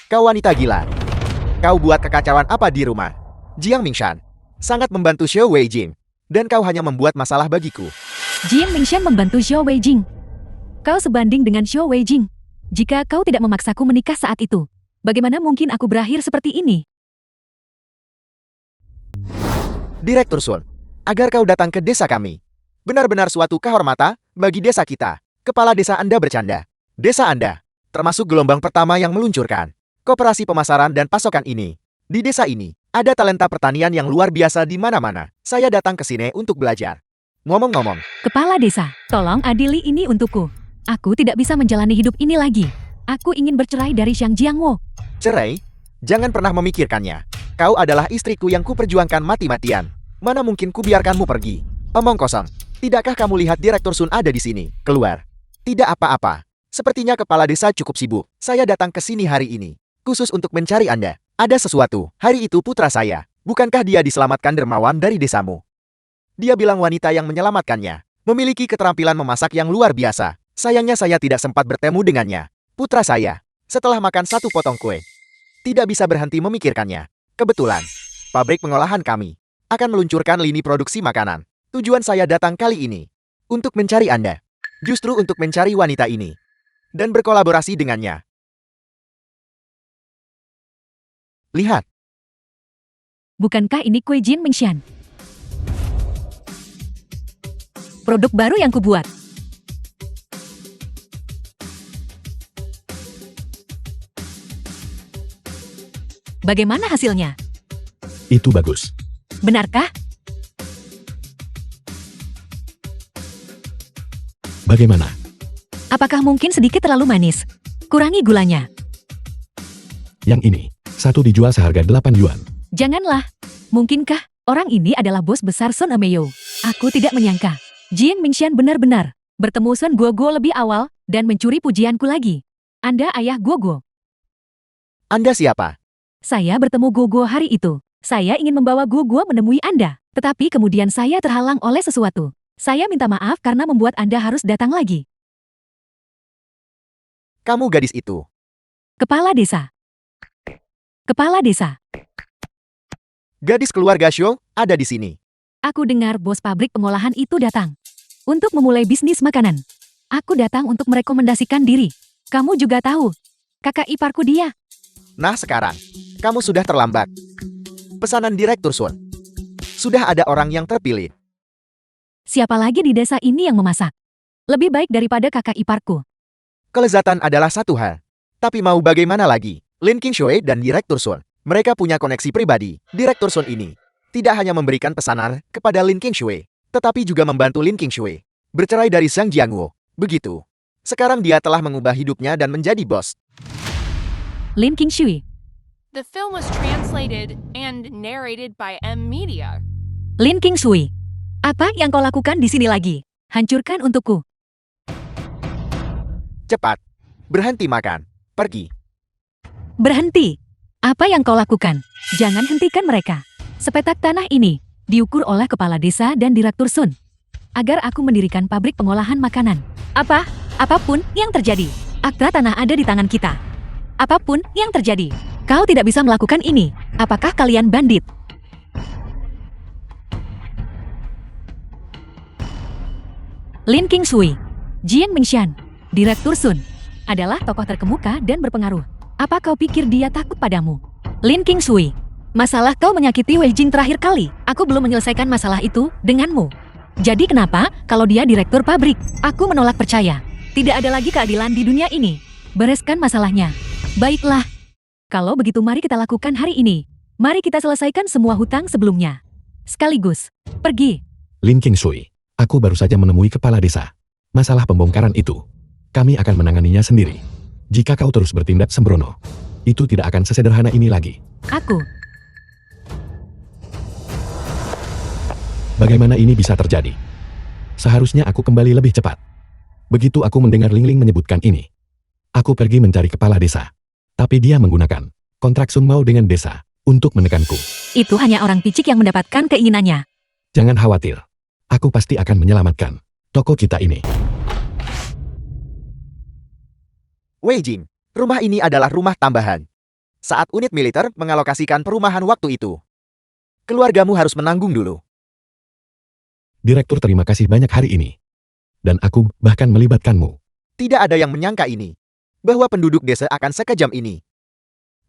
Kau wanita gila. Kau buat kekacauan apa di rumah? Jiang Mingshan sangat membantu Xiao Wei Jing. Dan kau hanya membuat masalah bagiku.
Jiang Mingshan membantu Xiao Wei Jing. Kau sebanding dengan Xiao Wei Jing. Jika kau tidak memaksaku menikah saat itu, bagaimana mungkin aku berakhir seperti ini?
Direktur Sun, agar kau datang ke desa kami. Benar-benar suatu kehormatan bagi desa kita. Kepala desa Anda bercanda. Desa Anda, termasuk gelombang pertama yang meluncurkan koperasi pemasaran dan pasokan ini. Di desa ini, ada talenta pertanian yang luar biasa di mana-mana. Saya datang ke sini untuk belajar. Ngomong-ngomong,
Kepala desa, tolong adili ini untukku. Aku tidak bisa menjalani hidup ini lagi. Aku ingin bercerai dari Xiang Jiangwo.
cerai? Jangan pernah memikirkannya. Kau adalah istriku yang kuperjuangkan mati-matian. Mana mungkin kubiarkanmu pergi? Omong kosong. Tidakkah kamu lihat Direktur Sun ada di sini? Keluar. Tidak apa-apa. Sepertinya kepala desa cukup sibuk. Saya datang ke sini hari ini khusus untuk mencari Anda. Ada sesuatu. Hari itu putra saya. Bukankah dia diselamatkan dermawan dari desamu? Dia bilang wanita yang menyelamatkannya memiliki keterampilan memasak yang luar biasa. Sayangnya saya tidak sempat bertemu dengannya. Putra saya, setelah makan satu potong kue, tidak bisa berhenti memikirkannya. Kebetulan, pabrik pengolahan kami akan meluncurkan lini produksi makanan. Tujuan saya datang kali ini untuk mencari Anda. Justru untuk mencari wanita ini dan berkolaborasi dengannya. Lihat,
Bukankah ini kue Jin Mingshan? Produk baru yang kubuat. Bagaimana hasilnya?
Itu bagus.
Benarkah?
Bagaimana?
Apakah mungkin sedikit terlalu manis? Kurangi gulanya.
Yang ini, satu dijual seharga 8 yuan.
Janganlah. Mungkinkah orang ini adalah bos besar Sun Ameyo? Aku tidak menyangka. Jin Mingshan benar-benar bertemu Sun Guoguo lebih awal dan mencuri pujianku lagi. Anda ayah Guoguo.
Anda siapa?
Saya bertemu Guoguo hari itu. Saya ingin membawa Guoguo menemui Anda. Tetapi kemudian saya terhalang oleh sesuatu. Saya minta maaf karena membuat Anda harus datang lagi.
Kamu gadis itu.
Kepala desa. Kepala desa.
Gadis keluarga Xiao ada di sini.
Aku dengar bos pabrik pengolahan itu datang untuk memulai bisnis makanan. Aku datang untuk merekomendasikan diri. Kamu juga tahu, kakak iparku dia.
Nah sekarang, kamu sudah terlambat. Pesanan Direktur Sun. Sudah ada orang yang terpilih.
Siapa lagi di desa ini yang memasak? Lebih baik daripada kakak iparku.
Kelezatan adalah satu hal. Tapi mau bagaimana lagi? Lin Qingshui dan Direktur Sun, mereka punya koneksi pribadi. Direktur Sun ini tidak hanya memberikan pesanan kepada Lin Qingshui, tetapi juga membantu Lin Qingshui bercerai dari Zhang Jiangwo. Begitu. Sekarang dia telah mengubah hidupnya dan menjadi bos.
Lin Qingshui.
The film was translated and narrated by M Media.
Lin Qingshui. Apa yang kau lakukan di sini lagi? Hancurkan untukku.
Cepat. Berhenti makan. Pergi.
Berhenti. Apa yang kau lakukan? Jangan hentikan mereka. Sepetak tanah ini diukur oleh kepala desa dan direktur Sun agar aku mendirikan pabrik pengolahan makanan. Apapun yang terjadi, akta tanah ada di tangan kita. Apapun yang terjadi, kau tidak bisa melakukan ini. Apakah kalian bandit? Lin Qingshui, Jiang Mingxian, Direktur Sun, adalah tokoh terkemuka dan berpengaruh. Apa kau pikir dia takut padamu? Lin Qingshui, masalah kau menyakiti Wei Jing terakhir kali. Aku belum menyelesaikan masalah itu denganmu. Jadi kenapa kalau dia direktur pabrik? Aku menolak percaya. Tidak ada lagi keadilan di dunia ini. Bereskan masalahnya. Baiklah. Kalau begitu mari kita lakukan hari ini. Mari kita selesaikan semua hutang sebelumnya. Sekaligus. Pergi.
Lin Qingshui, aku baru saja menemui kepala desa. Masalah pembongkaran itu, kami akan menanganinya sendiri. Jika kau terus bertindak sembrono, itu tidak akan sesederhana ini lagi.
Aku.
Bagaimana ini bisa terjadi? Seharusnya aku kembali lebih cepat. Begitu aku mendengar Ling Ling menyebutkan ini, aku pergi mencari kepala desa. Tapi dia menggunakan kontrak Sun Mao dengan desa untuk menekanku.
Itu hanya orang picik yang mendapatkan keinginannya.
Jangan khawatir, aku pasti akan menyelamatkan toko kita ini.
Wei Jing, rumah ini adalah rumah tambahan. Saat unit militer mengalokasikan perumahan waktu itu, keluargamu harus menanggung dulu.
Direktur terima kasih banyak hari ini. Dan aku bahkan melibatkanmu.
Tidak ada yang menyangka ini, bahwa penduduk desa akan sekejam ini.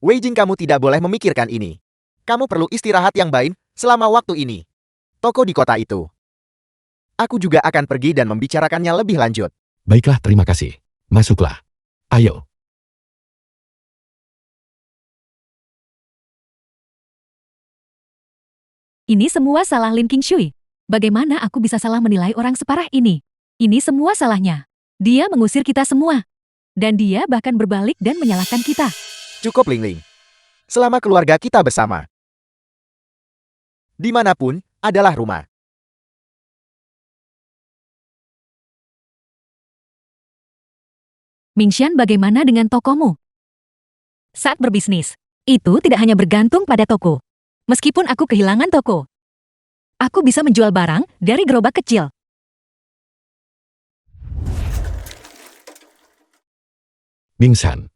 Wei Jing, kamu tidak boleh memikirkan ini. Kamu perlu istirahat yang baik selama waktu ini. Toko di kota itu. Aku juga akan pergi dan membicarakannya lebih lanjut.
Baiklah, terima kasih. Masuklah. Ayo.
Ini semua salah Lin Qingshui. Bagaimana aku bisa salah menilai orang separah ini? Ini semua salahnya. Dia mengusir kita semua. Dan dia bahkan berbalik dan menyalahkan kita.
Cukup, Ling Ling. Selama keluarga kita bersama, dimanapun adalah rumah.
Mingxian, bagaimana dengan tokomu? Saat berbisnis, itu tidak hanya bergantung pada toko. Meskipun aku kehilangan toko, aku bisa menjual barang dari gerobak kecil.
Mingxian,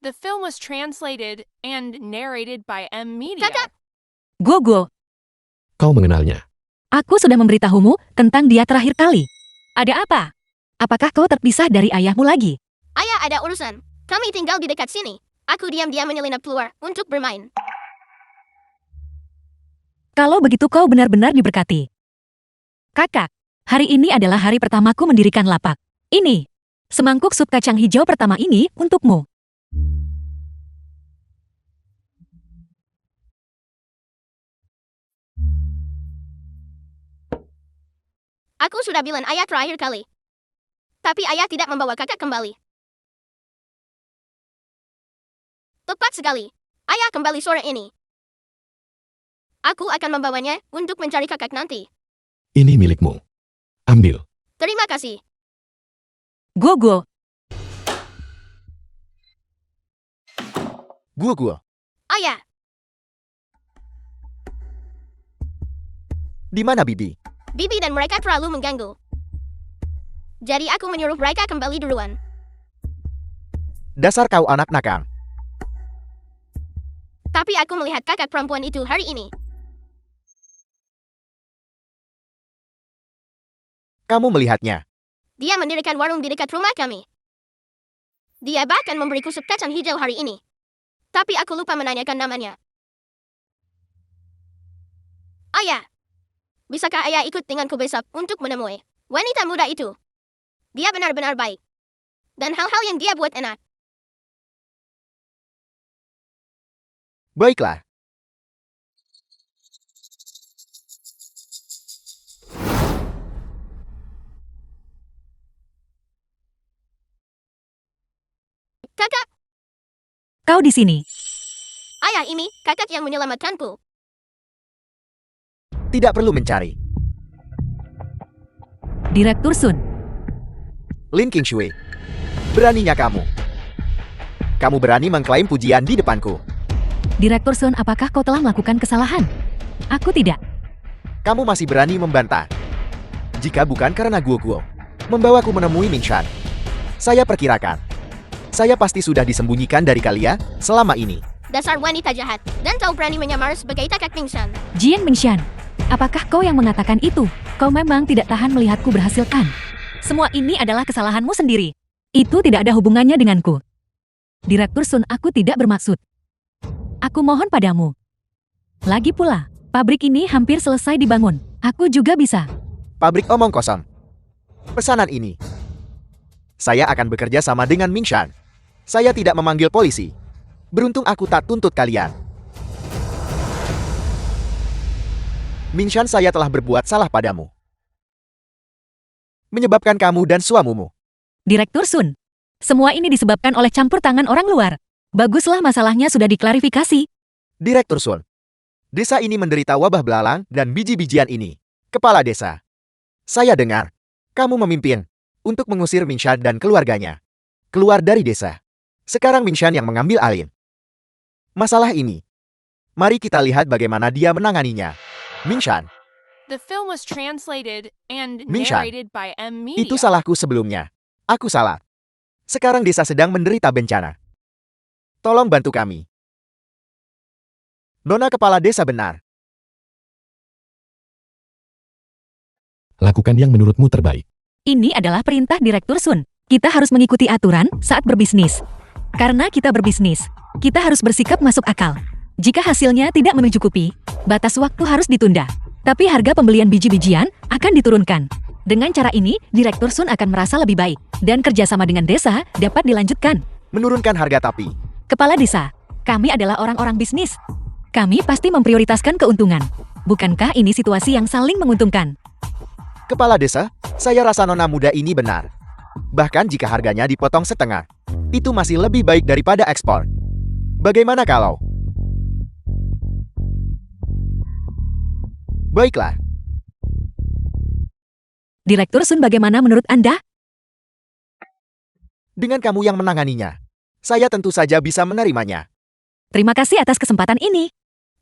The film was translated and narrated by M Media.
Kakak,
Guo,
kau mengenalnya.
aku sudah memberitahumu tentang dia terakhir kali. Ada apa? Apakah kau terpisah dari ayahmu lagi?
ayah ada urusan. Kami tinggal di dekat sini. Aku diam-diam menyelinap keluar untuk bermain.
Kalau begitu kau benar-benar diberkati. Kakak, hari ini adalah hari pertamaku mendirikan lapak. Ini, semangkuk sup kacang hijau pertama ini untukmu.
Aku sudah bilang ayah terakhir kali. Tapi ayah tidak membawa kakak kembali. Tepat sekali. Ayah kembali sore ini. Aku akan membawanya untuk mencari kakak nanti.
Ini milikmu. Ambil.
Terima kasih.
Guo,
Guo.
Ayah,
Di mana Bibi?
Bibi dan mereka terlalu mengganggu. Jadi aku menyuruh mereka kembali duluan.
Dasar kau anak nakal.
Tapi aku melihat kakak perempuan itu hari ini.
Kamu melihatnya.
Dia mendirikan warung di dekat rumah kami. Dia bahkan memberiku sup kacang hijau hari ini. Tapi aku lupa menanyakan namanya. Ayah, bisakah ayah ikut denganku besok untuk menemui wanita muda itu? Dia benar-benar baik. Dan hal-hal yang dia buat enak.
Baiklah.
Kau di sini.
Ayah, ini kakak yang menyelamatkanku.
Tidak perlu mencari.
Direktur Sun.
Lin Qingshui. Beraninya kamu. Kamu berani mengklaim pujian di depanku.
Direktur Sun, apakah kau telah melakukan kesalahan? Aku tidak.
Kamu masih berani membantah. Jika bukan karena Guo membawaku menemui Mingshan, saya perkirakan saya pasti sudah disembunyikan dari kalian selama ini.
Dasar wanita jahat. Dan kau berani menyamar sebagai kakak Mingshan.
Jiang Mingshan, apakah kau yang mengatakan itu? Kau memang tidak tahan melihatku berhasil kan? Semua ini adalah kesalahanmu sendiri. Itu tidak ada hubungannya denganku. Direktur Sun, aku tidak bermaksud. Aku mohon padamu. Lagi pula, pabrik ini hampir selesai dibangun. Aku juga bisa.
Pabrik omong kosong. Pesanan ini. Saya akan bekerja sama dengan Mingshan. Saya tidak memanggil polisi. Beruntung aku tak tuntut kalian. Mingshan, saya telah berbuat salah padamu. Menyebabkan kamu dan suamimu.
Direktur Sun, semua ini disebabkan oleh campur tangan orang luar. Baguslah masalahnya sudah diklarifikasi.
Direktur Sun. Desa ini menderita wabah belalang dan biji-bijian ini. Kepala desa. Saya dengar, kamu memimpin untuk mengusir Mingshan dan keluarganya keluar dari desa. Sekarang Mingshan yang mengambil alih masalah ini. Mari kita lihat bagaimana dia menanganinya. Mingshan,
The film was translated and
Mingshan,
narrated by M. Media.
itu salahku sebelumnya. Aku salah. Sekarang desa sedang menderita bencana. Tolong bantu kami. Nona kepala desa benar.
Lakukan yang menurutmu terbaik.
Ini adalah perintah Direktur Sun. Kita harus mengikuti aturan saat berbisnis. Karena kita berbisnis, kita harus bersikap masuk akal. Jika hasilnya tidak mencukupi, batas waktu harus ditunda. Tapi harga pembelian biji-bijian akan diturunkan. Dengan cara ini, Direktur Sun akan merasa lebih baik. Dan kerjasama dengan desa dapat dilanjutkan.
Menurunkan harga tapi.
Kepala desa, kami adalah orang-orang bisnis. Kami pasti memprioritaskan keuntungan. Bukankah ini situasi yang saling menguntungkan?
Kepala desa, saya rasa nona muda ini benar. Bahkan jika harganya dipotong setengah, itu masih lebih baik daripada ekspor. Bagaimana kalau? Baiklah,
Direktur Sun, bagaimana menurut Anda?
dengan kamu yang menanganinya, saya tentu saja bisa menerimanya.
Terima kasih atas kesempatan ini.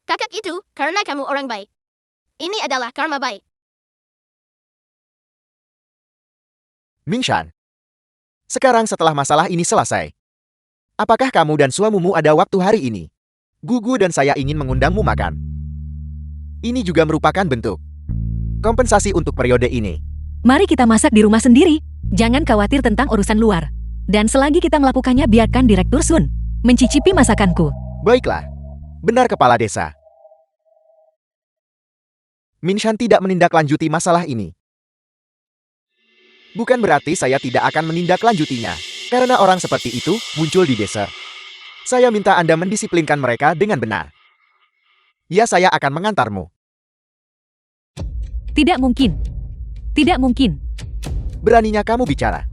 Kakak itu, karena kamu orang baik. Ini adalah karma baik.
Mingshan, sekarang setelah masalah ini selesai, apakah kamu dan suamimu ada waktu hari ini? Gugu dan saya ingin mengundangmu makan. Ini juga merupakan bentuk kompensasi untuk periode ini.
Mari kita masak di rumah sendiri. Jangan khawatir tentang urusan luar. Dan selagi kita melakukannya, biarkan Direktur Sun mencicipi masakanku.
Baiklah, benar kepala desa. Mingshan tidak menindaklanjuti masalah ini. Bukan berarti saya tidak akan menindaklanjutinya, karena orang seperti itu muncul di desa. Saya minta Anda mendisiplinkan mereka dengan benar. Ya, saya akan mengantarmu.
Tidak mungkin. Tidak mungkin.
Beraninya kamu bicara.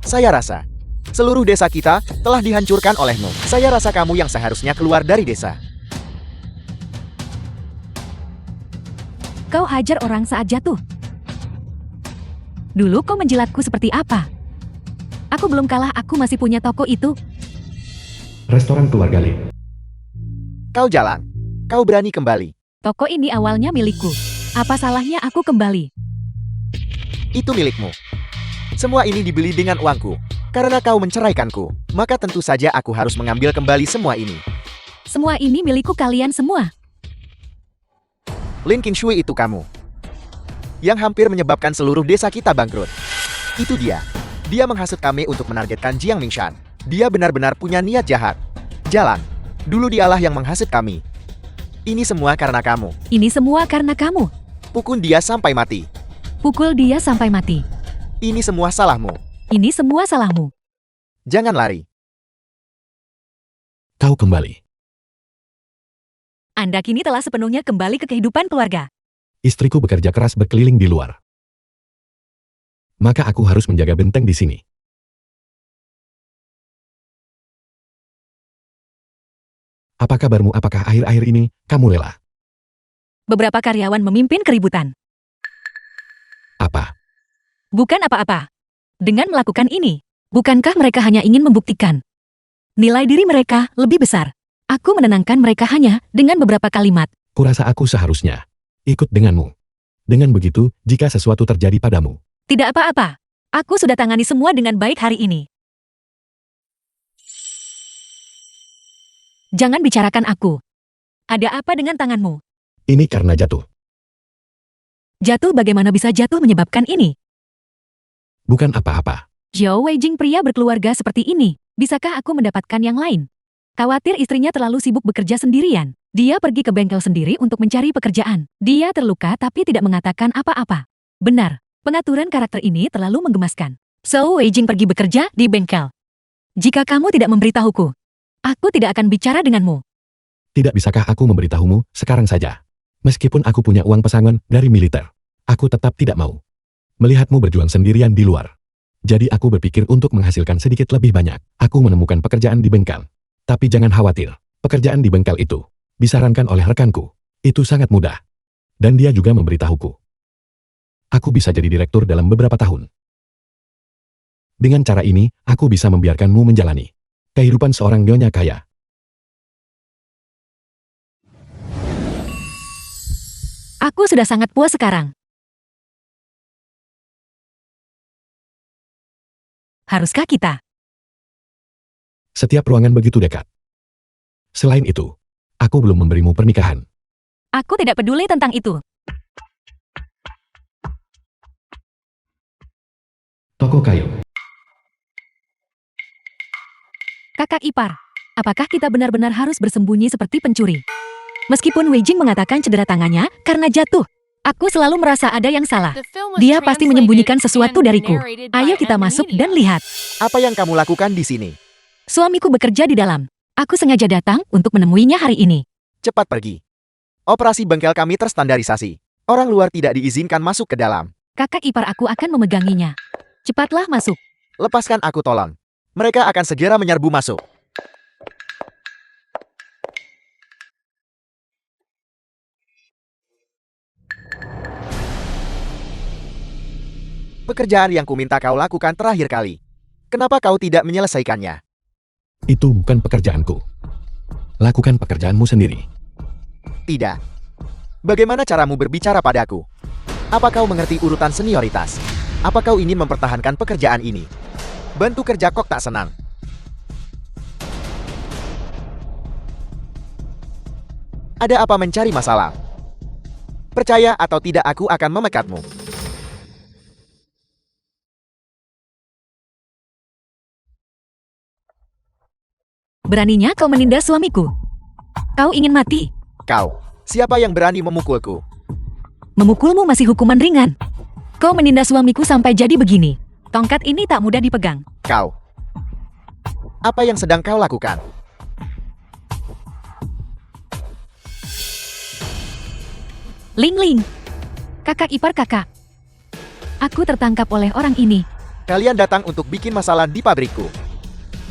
Saya rasa seluruh desa kita telah dihancurkan olehmu. Saya rasa kamu yang seharusnya keluar dari desa.
Kau hajar orang saat jatuh. Dulu kau menjilatku seperti apa? Aku belum kalah, aku masih punya toko itu.
Restoran keluarga Lim.
Kau jalan. Kau berani kembali.
Toko ini awalnya milikku. Apa salahnya aku kembali?
Itu milikmu. Semua ini dibeli dengan uangku. Karena kau menceraikanku, maka tentu saja aku harus mengambil kembali semua ini.
Semua ini milikku kalian semua.
Lin Qingshui itu kamu. Yang hampir menyebabkan seluruh desa kita bangkrut. Itu dia. Dia menghasut kami untuk menargetkan Jiang Mingshan. Dia benar-benar punya niat jahat. Jalan. Dulu dialah yang menghasut kami. Ini semua karena kamu.
Ini semua karena kamu.
Pukul dia sampai mati.
Pukul dia sampai mati.
Ini semua salahmu.
Ini semua salahmu.
Jangan lari.
Kau kembali.
Anda kini telah sepenuhnya kembali ke kehidupan keluarga.
Istriku bekerja keras berkeliling di luar. Maka aku harus menjaga benteng di sini. Apa kabarmu? Apakah akhir-akhir ini kamu rela?
Beberapa karyawan memimpin keributan.
Apa?
Bukan apa-apa. Dengan melakukan ini, bukankah mereka hanya ingin membuktikan nilai diri mereka lebih besar? Aku menenangkan mereka hanya dengan beberapa kalimat.
Kurasa aku seharusnya ikut denganmu. Dengan begitu, jika sesuatu terjadi padamu,
Tidak apa-apa. Aku sudah tangani semua dengan baik hari ini. Jangan bicarakan aku. Ada apa dengan tanganmu?
ini karena jatuh.
Jatuh bagaimana bisa jatuh menyebabkan ini?
Bukan apa-apa.
Zhao Weijing pria berkeluarga seperti ini. Bisakah aku mendapatkan yang lain? Khawatir istrinya terlalu sibuk bekerja sendirian. Dia pergi ke bengkel sendiri untuk mencari pekerjaan. Dia terluka tapi tidak mengatakan apa-apa. Benar, pengaturan karakter ini terlalu menggemaskan. Zhao Weijing pergi bekerja di bengkel. Jika kamu tidak memberitahuku, aku tidak akan bicara denganmu.
Tidak bisakah aku memberitahumu sekarang saja? Meskipun aku punya uang pesangon dari militer, aku tetap tidak mau melihatmu berjuang sendirian di luar. Jadi aku berpikir untuk menghasilkan sedikit lebih banyak. Aku menemukan pekerjaan di bengkel. Tapi jangan khawatir, pekerjaan di bengkel itu disarankan oleh rekanku. Itu sangat mudah. Dan dia juga memberitahuku. Aku bisa jadi direktur dalam beberapa tahun. Dengan cara ini, aku bisa membiarkanmu menjalani kehidupan seorang nyonya kaya.
Aku sudah sangat puas sekarang. Haruskah kita?
Setiap ruangan begitu dekat. Selain itu, aku belum memberimu pernikahan.
Aku tidak peduli tentang itu.
Toko kayu.
Kakak ipar, apakah kita benar-benar harus bersembunyi seperti pencuri? Meskipun Weijing mengatakan cedera tangannya karena jatuh, aku selalu merasa ada yang salah.
The film was
Dia pasti
translated
menyembunyikan sesuatu
and
dariku.
narrated by
Ayo kita
M.
masuk
Media.
dan lihat.
Apa yang kamu lakukan di sini?
Suamiku bekerja di dalam. Aku sengaja datang untuk menemuinya hari ini.
Cepat pergi. Operasi bengkel kami terstandarisasi. Orang luar tidak diizinkan masuk ke dalam.
Kakak ipar aku akan memeganginya. Cepatlah masuk.
Lepaskan aku tolong. Mereka akan segera menyerbu masuk. Pekerjaan yang kuminta kau lakukan terakhir kali. Kenapa kau tidak menyelesaikannya?
Itu bukan pekerjaanku. Lakukan pekerjaanmu sendiri.
Tidak. Bagaimana caramu berbicara padaku? Apa kau mengerti urutan senioritas? Apa kau ingin mempertahankan pekerjaan ini? Bantu kerja kok tak senang. Ada apa mencari masalah? Percaya atau tidak aku akan memekatmu.
Beraninya kau menindas suamiku. Kau ingin mati.
Kau, siapa yang berani memukulku?
Memukulmu masih hukuman ringan. Kau menindas suamiku sampai jadi begini. Tongkat ini tak mudah dipegang.
Kau. Apa yang sedang kau lakukan?
Ling Ling. Kakak ipar kakak. Aku tertangkap oleh orang ini.
Kalian datang untuk bikin masalah di pabrikku.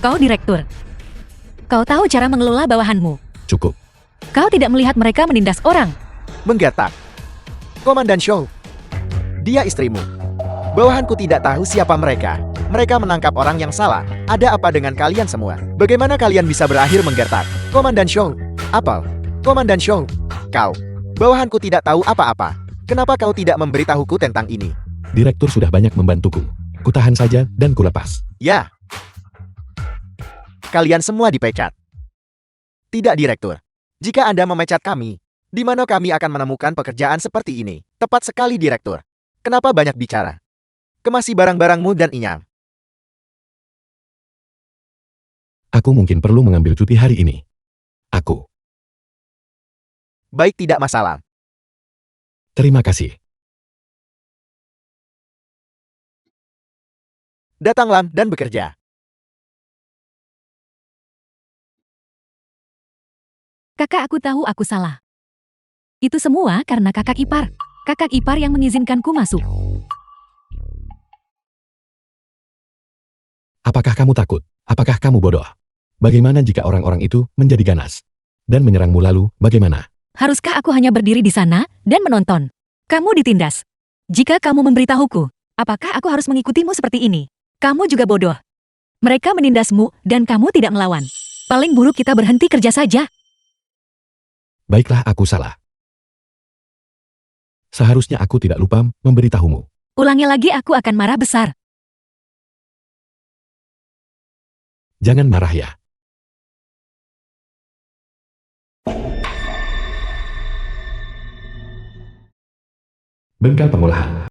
Kau direktur. Kau tahu cara mengelola bawahanmu.
Cukup.
Kau tidak melihat mereka menindas orang.
Menggatak. Komandan Shaw. Dia istrimu. Bawahanku tidak tahu siapa mereka. Mereka menangkap orang yang salah. Ada apa dengan kalian semua? Bagaimana kalian bisa berakhir menggertak? Komandan Shaw. Apel. Komandan Shaw. Kau. Bawahanku tidak tahu apa-apa. Kenapa kau tidak memberitahuku tentang ini?
Direktur sudah banyak membantuku. Kutahan saja dan kulepas.
Ya. Kalian semua dipecat. Tidak, Direktur. Jika Anda memecat kami, di mana kami akan menemukan pekerjaan seperti ini? Tepat sekali, Direktur. Kenapa banyak bicara? Kemasi barang-barangmu dan inyam.
Aku mungkin perlu mengambil cuti hari ini. Aku.
Baik, tidak masalah.
Terima kasih.
Datanglah dan bekerja.
Kakak, aku tahu aku salah. Itu semua karena kakak ipar. Kakak ipar yang mengizinkanku masuk.
Apakah kamu takut? Apakah kamu bodoh? Bagaimana jika orang-orang itu menjadi ganas? dan menyerangmu lalu, bagaimana?
Haruskah aku hanya berdiri di sana dan menonton? Kamu ditindas. Jika kamu memberitahuku, apakah aku harus mengikutimu seperti ini? Kamu juga bodoh. Mereka menindasmu dan kamu tidak melawan. Paling buruk kita berhenti kerja saja.
Baiklah, aku salah. Seharusnya aku tidak lupa memberitahumu.
Ulangi lagi aku akan marah besar.
Jangan marah ya. Bengkel pengolahan.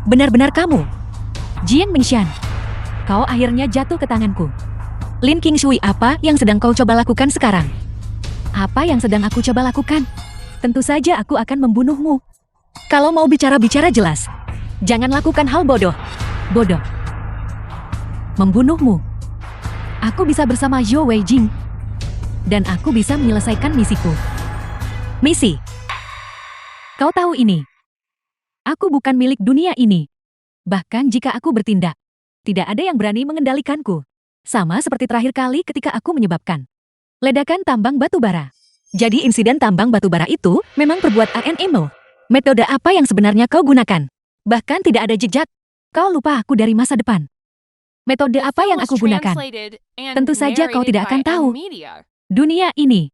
Benar-benar kamu. Jiang Mingshan. Kau akhirnya jatuh ke tanganku. Lin Qingshui, apa yang sedang kau coba lakukan sekarang? Apa yang sedang aku coba lakukan? Tentu saja aku akan membunuhmu. Kalau mau bicara-bicara jelas. Jangan lakukan hal bodoh. Bodoh. Membunuhmu. Aku bisa bersama Zhou Weijing. Dan aku bisa menyelesaikan misiku. Misi. Kau tahu ini. Aku bukan milik dunia ini. Bahkan jika aku bertindak, tidak ada yang berani mengendalikanku. Sama seperti terakhir kali ketika aku menyebabkan ledakan tambang batu bara. Jadi insiden tambang batu bara itu memang perbuat ANMO. Metode apa yang sebenarnya kau gunakan? Bahkan tidak ada jejak. Kau lupa aku dari masa depan. Metode apa yang aku gunakan? Tentu saja kau tidak akan tahu. Dunia ini.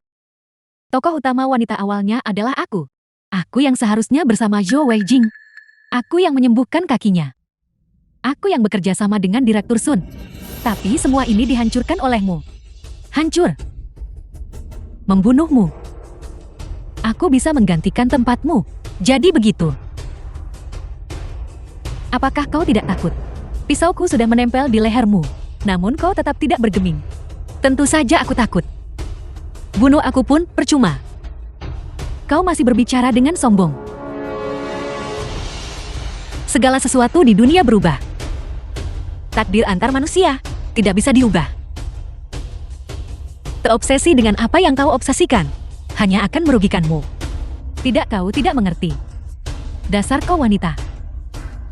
Tokoh utama wanita awalnya adalah aku. Aku yang seharusnya bersama Zhou Weijing. Aku yang menyembuhkan kakinya. Aku yang bekerja sama dengan Direktur Sun. Tapi semua ini dihancurkan olehmu. Hancur. Membunuhmu. Aku bisa menggantikan tempatmu. Jadi begitu. Apakah kau tidak takut? Pisauku sudah menempel di lehermu. Namun kau tetap tidak bergeming. Tentu saja aku takut. Bunuh aku pun percuma. Kau masih berbicara dengan sombong. Segala sesuatu di dunia berubah. Takdir antar manusia tidak bisa diubah. Terobsesi dengan apa yang kau obsesikan hanya akan merugikanmu. Tidak, kau tidak mengerti. Dasar kau wanita.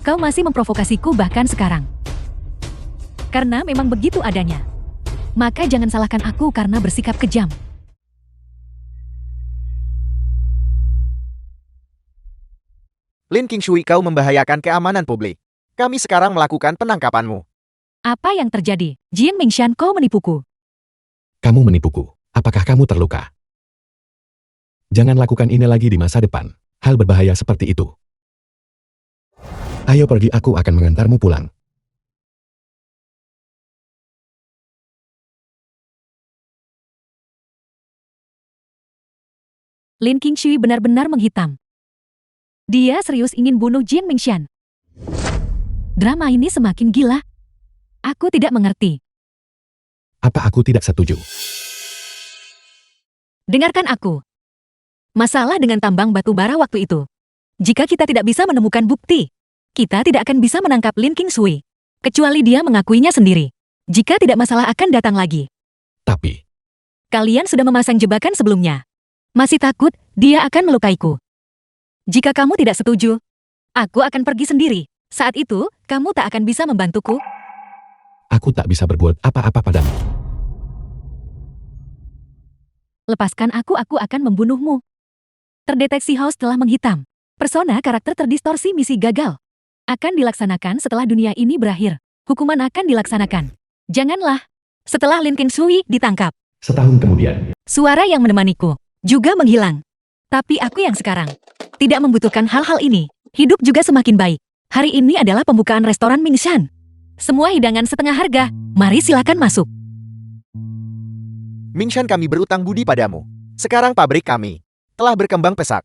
Kau masih memprovokasiku bahkan sekarang. Karena memang begitu adanya. Maka jangan salahkan aku karena bersikap kejam.
Lin Qingshui, kau membahayakan keamanan publik. Kami sekarang melakukan penangkapanmu.
Apa yang terjadi? Jiang Mingshan, kau menipuku.
Kamu menipuku. Apakah kamu terluka? Jangan lakukan ini lagi di masa depan. Hal berbahaya seperti itu. Ayo pergi, aku akan mengantarmu pulang.
Lin Qingshui benar-benar menghitam. Dia serius ingin bunuh Jiang Mingshan. Drama ini semakin gila. Aku tidak mengerti.
Apa aku tidak setuju?
Dengarkan aku. Masalah dengan tambang batu bara waktu itu. Jika kita tidak bisa menemukan bukti, kita tidak akan bisa menangkap Lin Qingshui. Kecuali dia mengakuinya sendiri. Jika tidak, masalah akan datang lagi.
Tapi,
Kalian sudah memasang jebakan sebelumnya. Masih takut dia akan melukaiku. Jika kamu tidak setuju, aku akan pergi sendiri. Saat itu, kamu tak akan bisa membantuku.
aku tak bisa berbuat apa-apa padamu.
Lepaskan aku akan membunuhmu. Terdeteksi House telah menghitam. Persona karakter terdistorsi misi gagal. Akan dilaksanakan setelah dunia ini berakhir. Hukuman akan dilaksanakan. Janganlah. Setelah Lin Qingshui ditangkap.
Setahun kemudian,
Suara yang menemaniku juga menghilang. Tapi aku yang sekarang tidak membutuhkan hal-hal ini. Hidup juga semakin baik. Hari ini adalah pembukaan restoran Mingshan. Semua hidangan setengah harga. Mari silakan masuk.
Mingshan, kami berutang budi padamu. Sekarang pabrik kami telah berkembang pesat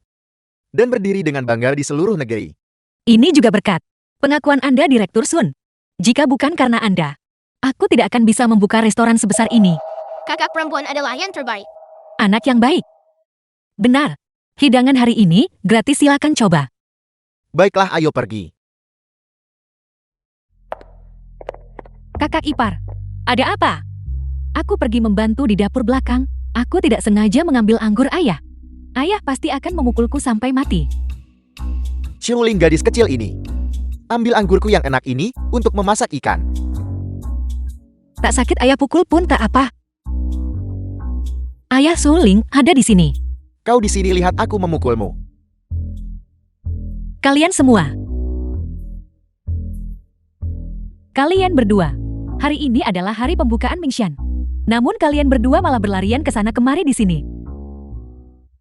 dan berdiri dengan bangga di seluruh negeri.
Ini juga berkat pengakuan Anda, Direktur Sun. Jika bukan karena Anda, aku tidak akan bisa membuka restoran sebesar ini.
Kakak perempuan adalah yang terbaik.
Anak yang baik. Benar. Hidangan hari ini gratis, silakan coba.
Baiklah, ayo pergi.
Kakak ipar, ada apa? Aku pergi membantu di dapur belakang. Aku tidak sengaja mengambil anggur ayah. Ayah pasti akan memukulku sampai mati.
Xiuling gadis kecil ini. Ambil anggurku yang enak ini untuk memasak ikan.
Tak sakit ayah pukul pun tak apa. Ayah Suling ada di sini.
Kau di sini lihat aku memukulmu.
Kalian semua. Kalian berdua. Hari ini adalah hari pembukaan Mingxian. Namun kalian berdua malah berlarian ke sana kemari di sini.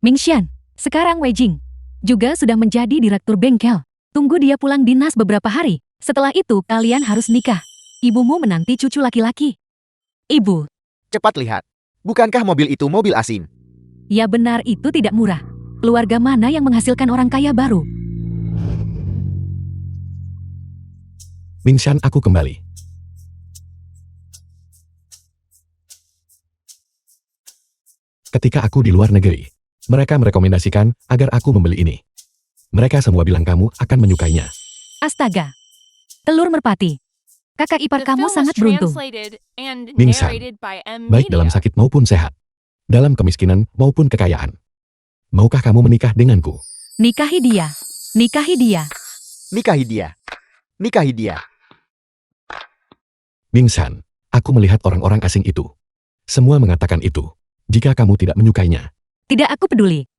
Mingxian, sekarang Wei Jing juga sudah menjadi direktur bengkel. Tunggu dia pulang dinas beberapa hari. Setelah itu kalian harus nikah. Ibumu menanti cucu laki-laki. Ibu,
Cepat lihat. Bukankah mobil itu mobil asin?
ya benar itu tidak murah. Keluarga mana yang menghasilkan orang kaya baru?
Mingxian, aku kembali. Ketika aku di luar negeri, mereka merekomendasikan agar aku membeli ini. Mereka semua bilang kamu akan menyukainya.
Astaga. Telur merpati. Kakak ipar
The
kamu
film was
sangat beruntung.
translated and
Mingsan,
narrated by M.
Baik dalam
Media.
sakit maupun sehat. Dalam kemiskinan maupun kekayaan. Maukah kamu menikah denganku?
Nikahi dia. Nikahi dia.
Nikahi dia. Nikahi dia.
Mingsan, aku melihat orang-orang asing itu. Semua mengatakan itu. Jika kamu tidak menyukainya,
Tidak aku peduli.